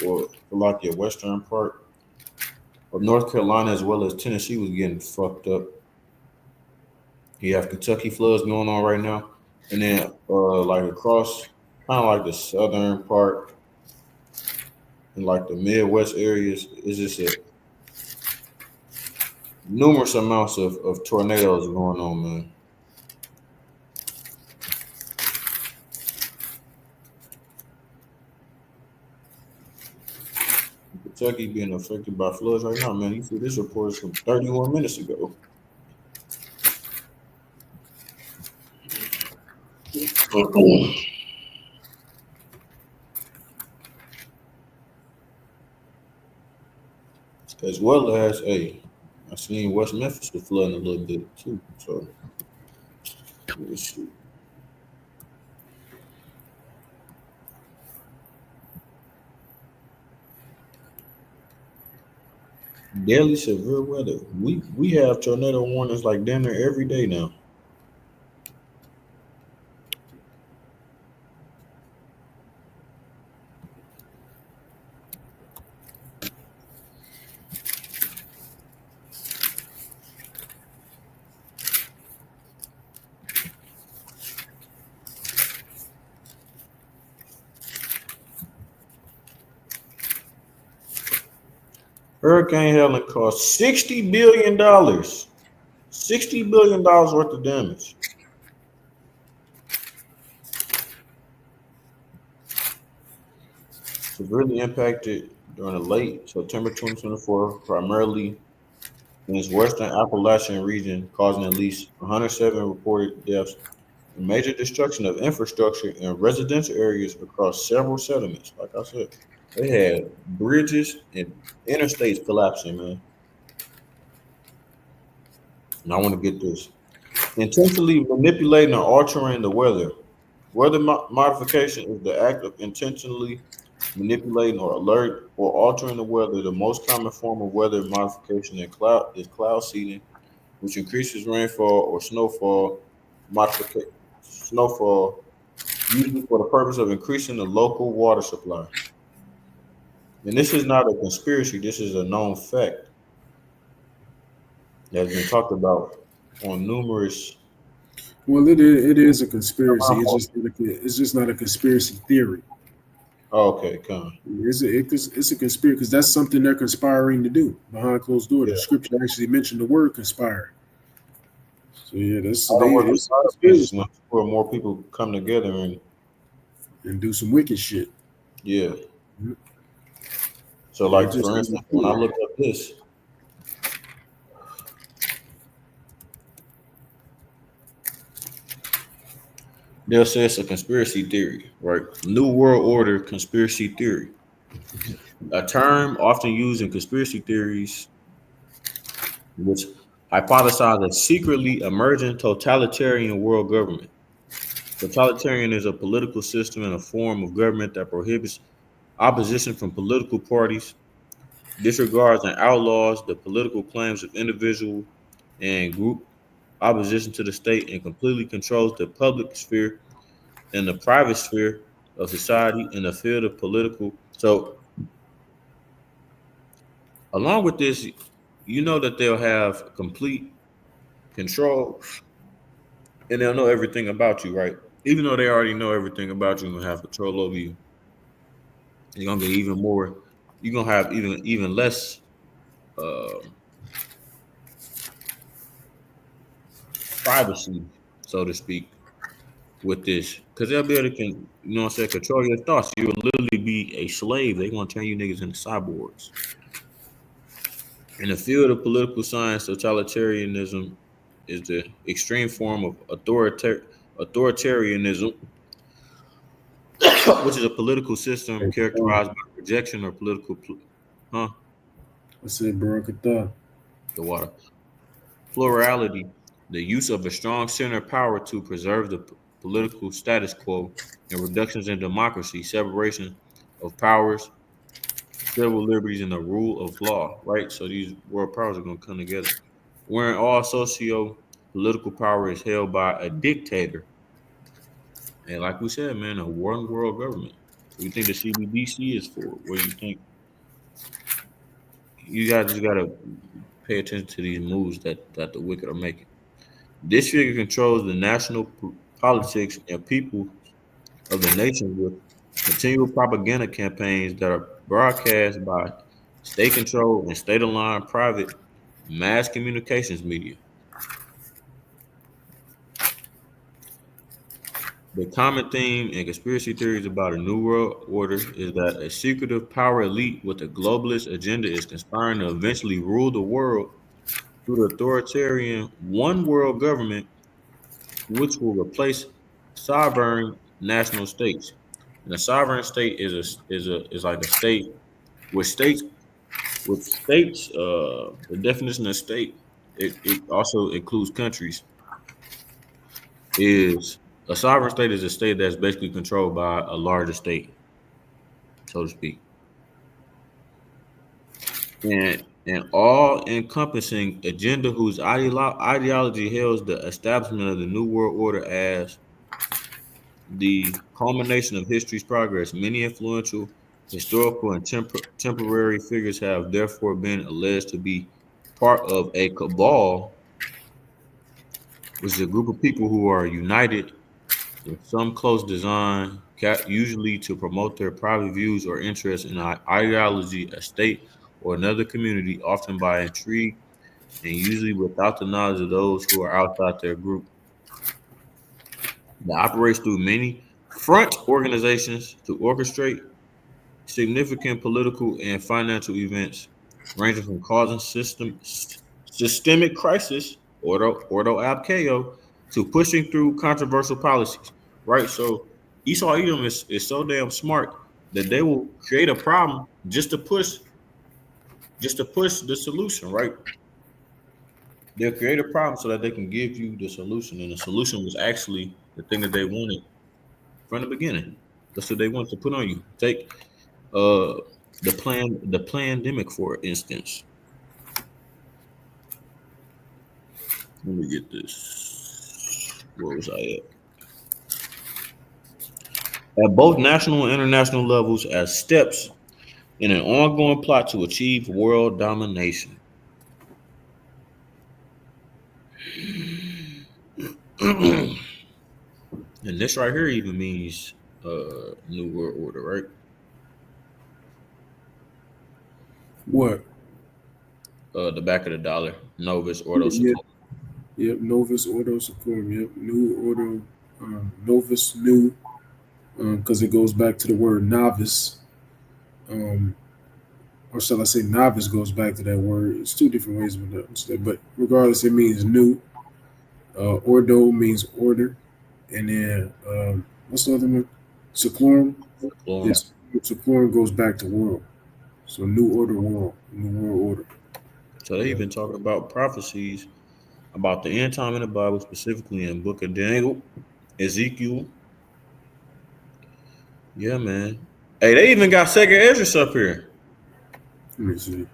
or like your western part of North Carolina as well as Tennessee was getting fucked up. You have Kentucky floods going on right now. And then like across kind of like the southern part and like the Midwest areas, it's just a numerous amounts of tornadoes going on, man. Kentucky being affected by floods right now, man. You see this report is from 31 minutes ago. As well as, hey, I seen West Memphis was flooding a little bit too. So let's see. Daily severe weather. We have tornado warnings like damn near every day now. Hurricane Helen cost $60 billion. $60 billion worth of damage. Severely impacted during the late September 2024, primarily in its western Appalachian region, causing at least 107 reported deaths and major destruction of infrastructure in residential areas across several settlements. Like I said, they had bridges and interstates collapsing, man. And I want to get this. Intentionally manipulating or altering the weather. Weather modification is the act of intentionally manipulating or alert or altering the weather. The most common form of weather modification is cloud seeding, which increases rainfall or snowfall, usually for the purpose of increasing the local water supply. And this is not a conspiracy. This is a known fact that has been talked about on numerous. Well, it is a conspiracy. It's just not a conspiracy theory. Oh, okay, come. It's a conspiracy because that's something they're conspiring to do behind closed door. The Yeah. scripture actually mentioned the word conspire. So yeah, that's All the work of it's a God is conspiracy when more people come together and and do some wicked shit. yeah. Mhm. So They like just for can't instance, when do I it. look up this, they'll say it's a conspiracy theory, right? New World Order conspiracy theory, a term often used in conspiracy theories, which hypothesize a secretly emergent totalitarian world government. Totalitarian is a political system and a form of government that prohibits opposition from political parties, disregards and outlaws the political claims of individual and group opposition to the state, and completely controls the public sphere and the private sphere of society in the field of political. So, along with this, you know that they'll have complete control and they'll know everything about you, right? Even though they already know everything about you and have control over you, you're gonna get even more. You're gonna have even less uh, privacy, so to speak, with this, because they'll be able to, you know, what I'm saying, control your thoughts. You will literally be a slave. They're gonna turn you niggas into cyborgs. In the field of political science, totalitarianism is the extreme form of authoritarianism, which is a political system Hey, characterized by rejection or huh? I said Barakatah. The water plurality, the use of a strong center of power to preserve the political status quo, and reductions in democracy, separation of powers, civil liberties, and the rule of law. Right. So these world powers are going to come together, wherein all socio political power is held by a dictator. And like we said, man, a one world government. What do you think the CBDC is for? What do you think? You guys just gotta pay attention to these moves that the wicked are making. This figure controls the national politics and people of the nation with continual propaganda campaigns that are broadcast by state-controlled and state-aligned private mass communications media. The common theme in conspiracy theories about a new world order is that a secretive power elite with a globalist agenda is conspiring to eventually rule the world through the authoritarian one world government, which will replace sovereign national states. And a sovereign state is like a state which states the definition of state. It also includes countries. Is a sovereign state is a state that's basically controlled by a larger state, so to speak, and an all-encompassing agenda whose ideology hails the establishment of the new world order as the culmination of history's progress. Many influential historical and temporary figures have therefore been alleged to be part of a cabal, which is a group of people who are united with some close design, usually to promote their private views or interests in ideology, a state, or another community, often by intrigue and usually without the knowledge of those who are outside their group. It operates through many front organizations to orchestrate significant political and financial events, ranging from causing systemic crisis, ordo ab chaos, to pushing through controversial policies. Right. So Esau Edom is so damn smart that they will create a problem just to push the solution. Right. They'll create a problem so that they can give you the solution, and the solution was actually the thing that they wanted from the beginning. That's what they want to put on you. Take uh the pandemic, for instance. Let me get this. Where was I at both national and international levels as steps in an ongoing plot to achieve world domination. And this right here even means new world order, right? the back of the dollar. Novus Ordo Yep, Seclorum. yep. Novus Ordo Seclorum. Yep, new ordo. Novus, new, because it goes back to the word novice. Um, or shall I say, novice goes back to that word. It's two different ways of understanding, but regardless, it means new. Ordo means order, and then what's the other one? Seclorum. Seclorum. Yes, seclorum goes back to world. So new order world, new world order. So they Yeah. even talking about prophecies about the end time in the Bible, specifically in Book of Daniel, Ezekiel. Yeah, man. Hey, they even got Second Ezra up here. Let me see.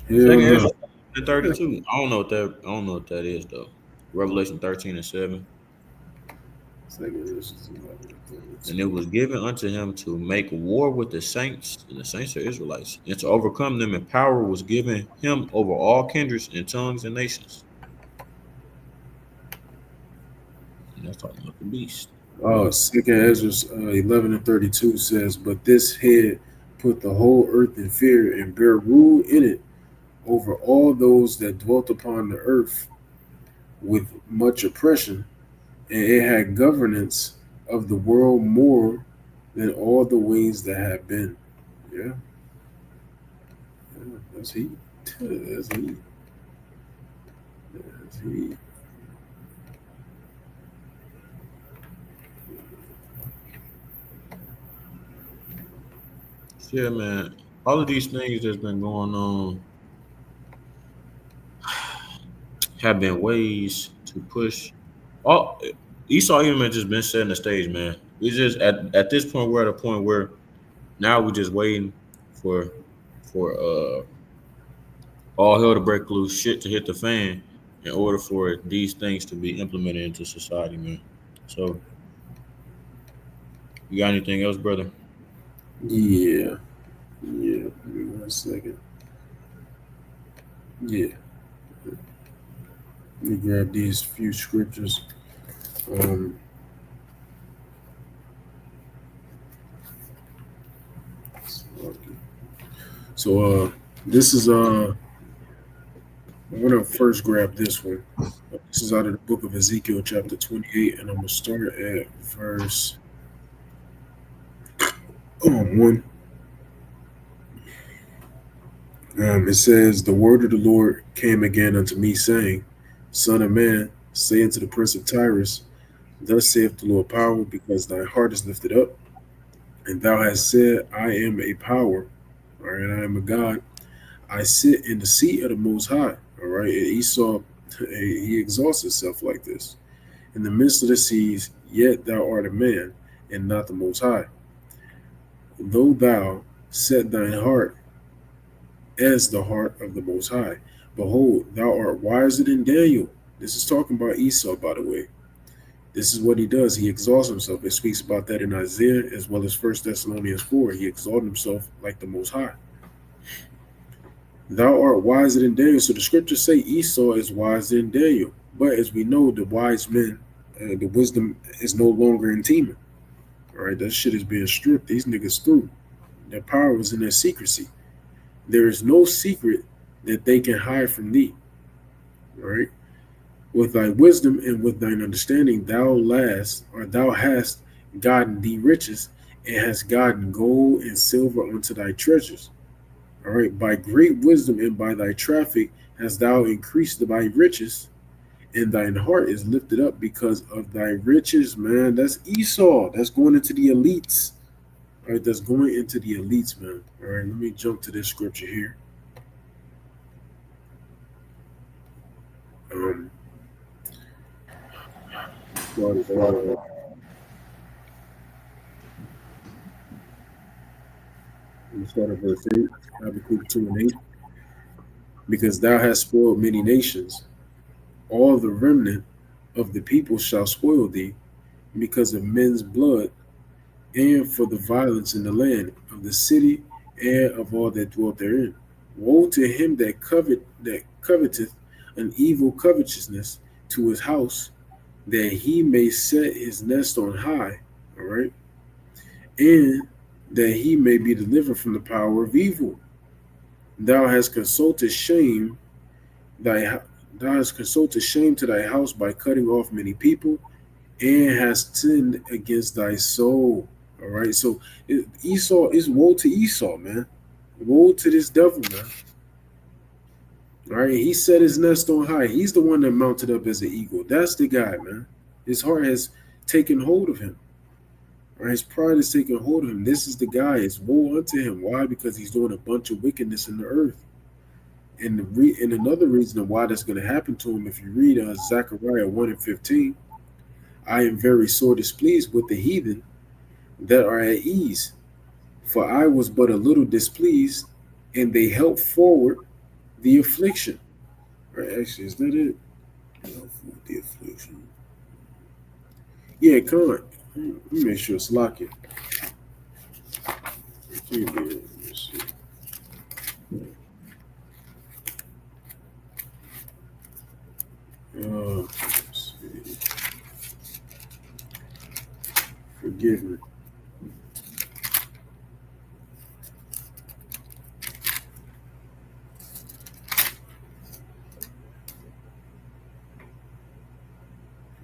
Hell Second no. Ezra 32. I don't know what that is though. Revelation 13 and 7. Second Ezra's 11:32. And it was given unto him to make war with the saints, and the saints are Israelites, and to overcome them, and power was given him over all kindreds and tongues and nations. And that's talking about the beast. Second Ezra 11:32 says, "But this head put the whole earth in fear and bear rule in it over all those that dwelt upon the earth with much oppression, and it had governance of the world more than all the ways that have been." Yeah, yeah, that's heat. That's heat. That's heat. Yeah, man. All of these things that's been going on have been ways to push. All Esau even had just been setting the stage, man. We just at this point we're at a point where now we're just waiting for for all hell to break loose, shit to hit the fan, in order for these things to be implemented into society, man. So, you got anything else, brother? Yeah, yeah. Give me 1 second. Yeah, let me grab these few scriptures. Um, so this is I'm gonna first grab this one. This is out of the book of Ezekiel, chapter 28, and I'm gonna start at verse 1. It says, "The word of the Lord came again unto me, saying, Son of man, say unto the prince of Tyrus, Thus saith the Lord power, because thy heart is lifted up, and thou hast said, I am a power, all right, I am a God. I sit in the seat of the Most High." All right, and Esau, he exalts himself like this. "In the midst of the seas, yet thou art a man, and not the Most High. Though thou set thine heart as the heart of the Most High, behold, thou art wiser than Daniel." This is talking about Esau, by the way. This is what he does. He exalts himself. It speaks about that in Isaiah as well as 1 Thessalonians 4. He exalted himself like the Most High. "Thou art wiser than Daniel." So the scriptures say Esau is wiser than Daniel. But as we know, the wise men, the wisdom is no longer in Tema. All right, that shit is being stripped. These niggas through. Their power is in their secrecy. There is no secret that they can hide from thee. All right. "With thy wisdom and with thine understanding, thou hast gotten thee riches, and hast gotten gold and silver unto thy treasures. All right. By great wisdom and by thy traffic hast thou increased thy riches, and thine heart is lifted up because of thy riches." Man, that's Esau. That's going into the elites. All right, that's going into the elites, man. All right, let me jump to this scripture here. Um, start at, verse 8. Habakkuk 2 and 8. "Because thou hast spoiled many nations, all the remnant of the people shall spoil thee, because of men's blood, and for the violence in the land of the city and of all that dwell therein. Woe to him that coveteth an evil covetousness to his house, that he may set his nest on high," all right, "and that he may be delivered from the power of evil. Thou hast consulted shame thy thou hast consulted shame to thy house by cutting off many people, and hast sinned against thy soul. All right, so Esau is woe to Esau, man. Woe to this devil, man. All right, he set his nest on high. He's the one that mounted up as an eagle. That's the guy, man. His heart has taken hold of him. All right, his pride has taken hold of him. This is the guy. It's woe unto him. Why? Because he's doing a bunch of wickedness in the earth. And another reason why that's going to happen to him, if you read Zechariah 1 and 15, I am very sore displeased with the heathen that are at ease, for I was but a little displeased, and they helped forward the affliction. Right, actually, is that it? The affliction. Yeah, come on. Let me make sure it's locked. Let's see. Forgive me.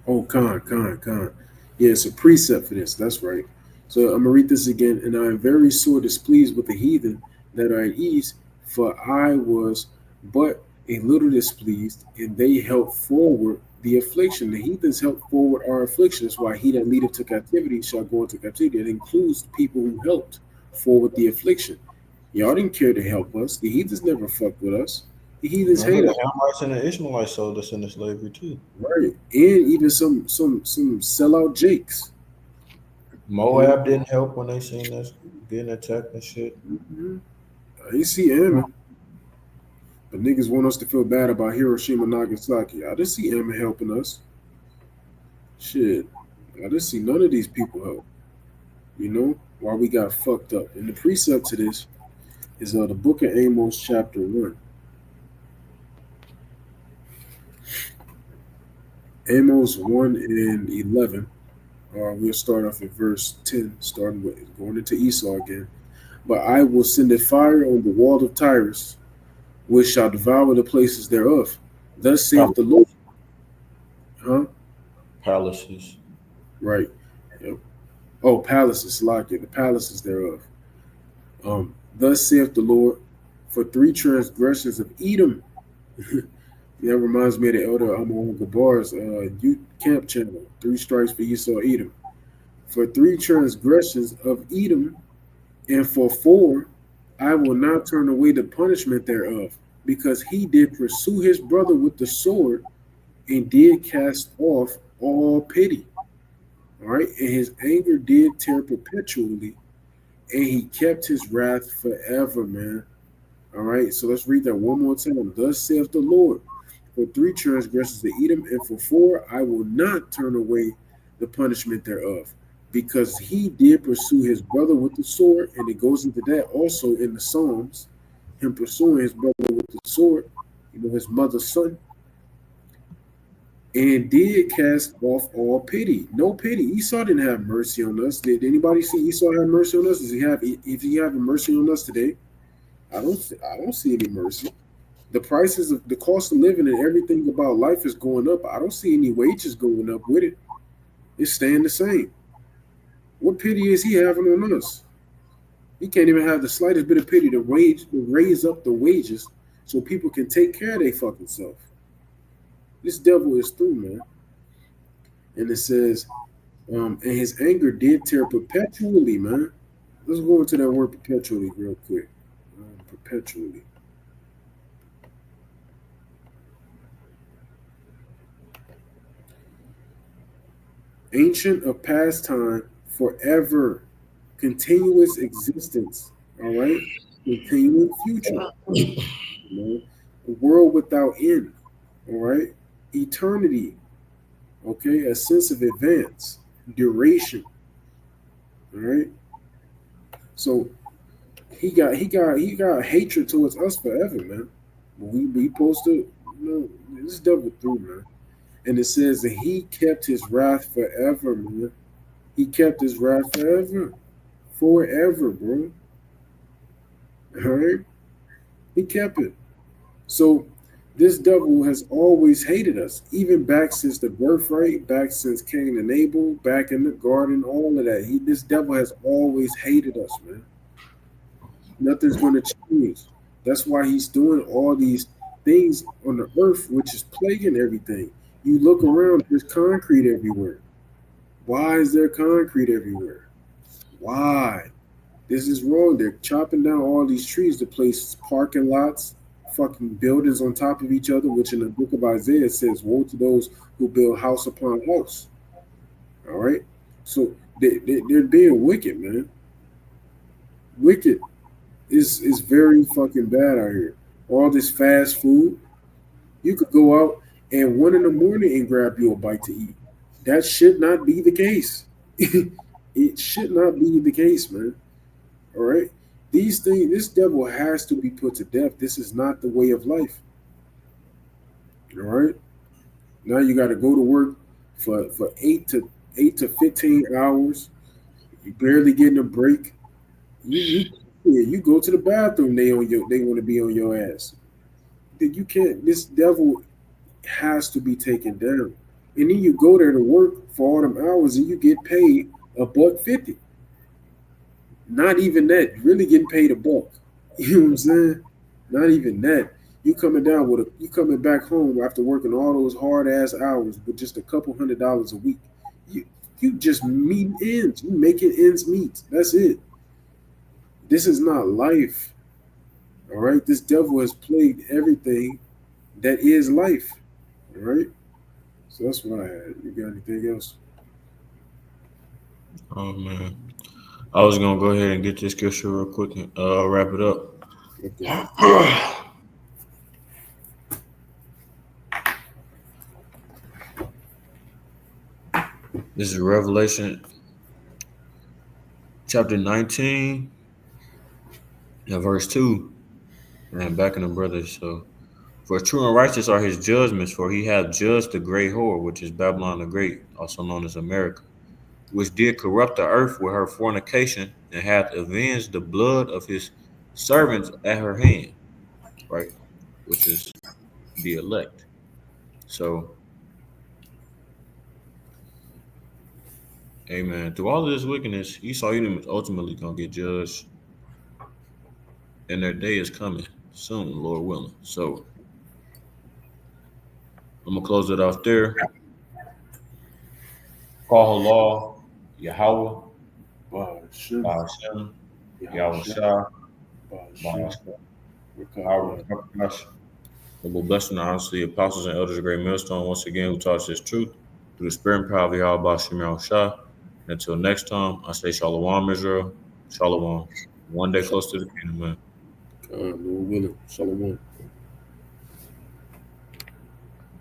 Oh, con. Yeah, it's a precept for this. That's right. So I'm gonna read this again. And I am very sore displeased with the heathen that are at ease, for I was but a little displeased, and they helped forward the affliction. The heathens helped forward our affliction. That's why he that leadeth to captivity shall go into captivity. It includes the people who helped forward the affliction. Y'all didn't care to help us. The heathens never fucked with us. The heathens Remember, hate the us. Hamites and the Ishmaelites sold us into slavery too. Right. And even some sellout jakes. Moab didn't help when they seen us getting attacked and shit. Mhm. I see Ammon, but niggas want us to feel bad about Hiroshima and Nagasaki. I didn't see Ammon helping us. Shit. I didn't see none of these people help. You know, why we got fucked up. And the precept to this is the book of Amos, chapter 1. Amos 1 and 11. We'll start off at verse 10, starting with going into Esau again. But I will send a fire on the wall of Tyrus, which shall devour the places thereof. Thus saith the Lord. Huh? Palaces. Right. Yep. Oh, palaces, like it, the palaces thereof. Thus saith the Lord, for three transgressions of Edom. That reminds me of the elder Amon Gabar's youth camp channel. Three strikes for Esau Edom. For three transgressions of Edom, and for four, I will not turn away the punishment thereof, because he did pursue his brother with the sword, and did cast off all pity. All right, and his anger did tear perpetually, and he kept his wrath forever, man. All right, so let's read that one more time. Thus saith the Lord, for three transgressions of Edom, and for four, I will not turn away the punishment thereof, because he did pursue his brother with the sword, and it goes into that also in the Psalms, him pursuing his brother with the sword, his mother's son, and did cast off all pity. No pity. Esau didn't have mercy on us. Did anybody see Esau have mercy on us? Does he have? Is he having mercy on us today? I don't see any mercy. The prices of the cost of living and everything about life is going up. I don't see any wages going up with it. It's staying the same. What pity is he having on us? He can't even have the slightest bit of pity to raise up the wages so people can take care of their fucking self. This devil is through, man. And it says, and his anger did tear perpetually, man. Let's go into that word perpetually real quick. Perpetually. Ancient of past time, forever, continuous existence. All right, continuing future. You know, a world without end. All right, eternity. Okay, a sense of advance, duration. All right, so he got hatred towards us forever, man. We supposed to, this devil through, man. And it says that he kept his wrath forever, man. He kept his wrath forever. Forever, bro. All right? He kept it. So this devil has always hated us, even back since the birthright, back since Cain and Abel, back in the garden, all of that. This devil has always hated us, man. Nothing's going to change. That's why he's doing all these things on the earth, which is plaguing everything. You look around, there's concrete everywhere. Why is there concrete everywhere? Why? This is wrong. They're chopping down all these trees to place parking lots, fucking buildings on top of each other, which in the book of Isaiah says, woe to those who build house upon house. All right? So they're being wicked, man. Wicked is very fucking bad out here. All this fast food, you could go out and 1 in the morning and grab you a bite to eat. That should not be the case. It should not be the case, man. All right. These things, this devil has to be put to death. This is not the way of life. All right. Now you got to go to work for 8 to 15 hours. You barely getting a break. You yeah, you go to the bathroom. They want to be on your ass. You can't. This devil has to be taken down. And then you go there to work for all them hours and you get paid $1.50. Not even that. You're really getting paid $1. You know what I'm saying? Not even that. You coming back home after working all those hard ass hours with just a couple $100 a week. You you just meet ends. You making ends meet. That's it. This is not life. All right. This devil has plagued everything that is life. All right. So that's what I had. You got anything else? Oh man, I was gonna go ahead and get this scripture real quick and wrap it up. Okay. This is Revelation chapter 19 and verse 2. And back in the brothers. So, for true and righteous are his judgments, for he hath judged the great whore, which is Babylon the Great, also known as America, which did corrupt the earth with her fornication, and hath avenged the blood of his servants at her hand, right? Which is the elect. So, amen. Through all of this wickedness, Esau Edom is ultimately going to get judged, and their day is coming soon, Lord willing. So, I'm going to close it off there. Call law, Yahweh, Ba'ashem, Ba'ashem, Yahweh Yahusha, Shah, Ba'ashem, Ba'ashem, Power Rakakah. of Gosh. And we'll bless and honor the apostles and elders of Great Millstone once again who taught us his truth through the spirit and power of Yahweh Shem Shah. Until next time, I say Shalom, Israel. Shalom. One day close to the kingdom, man. Lord willing. Shalom.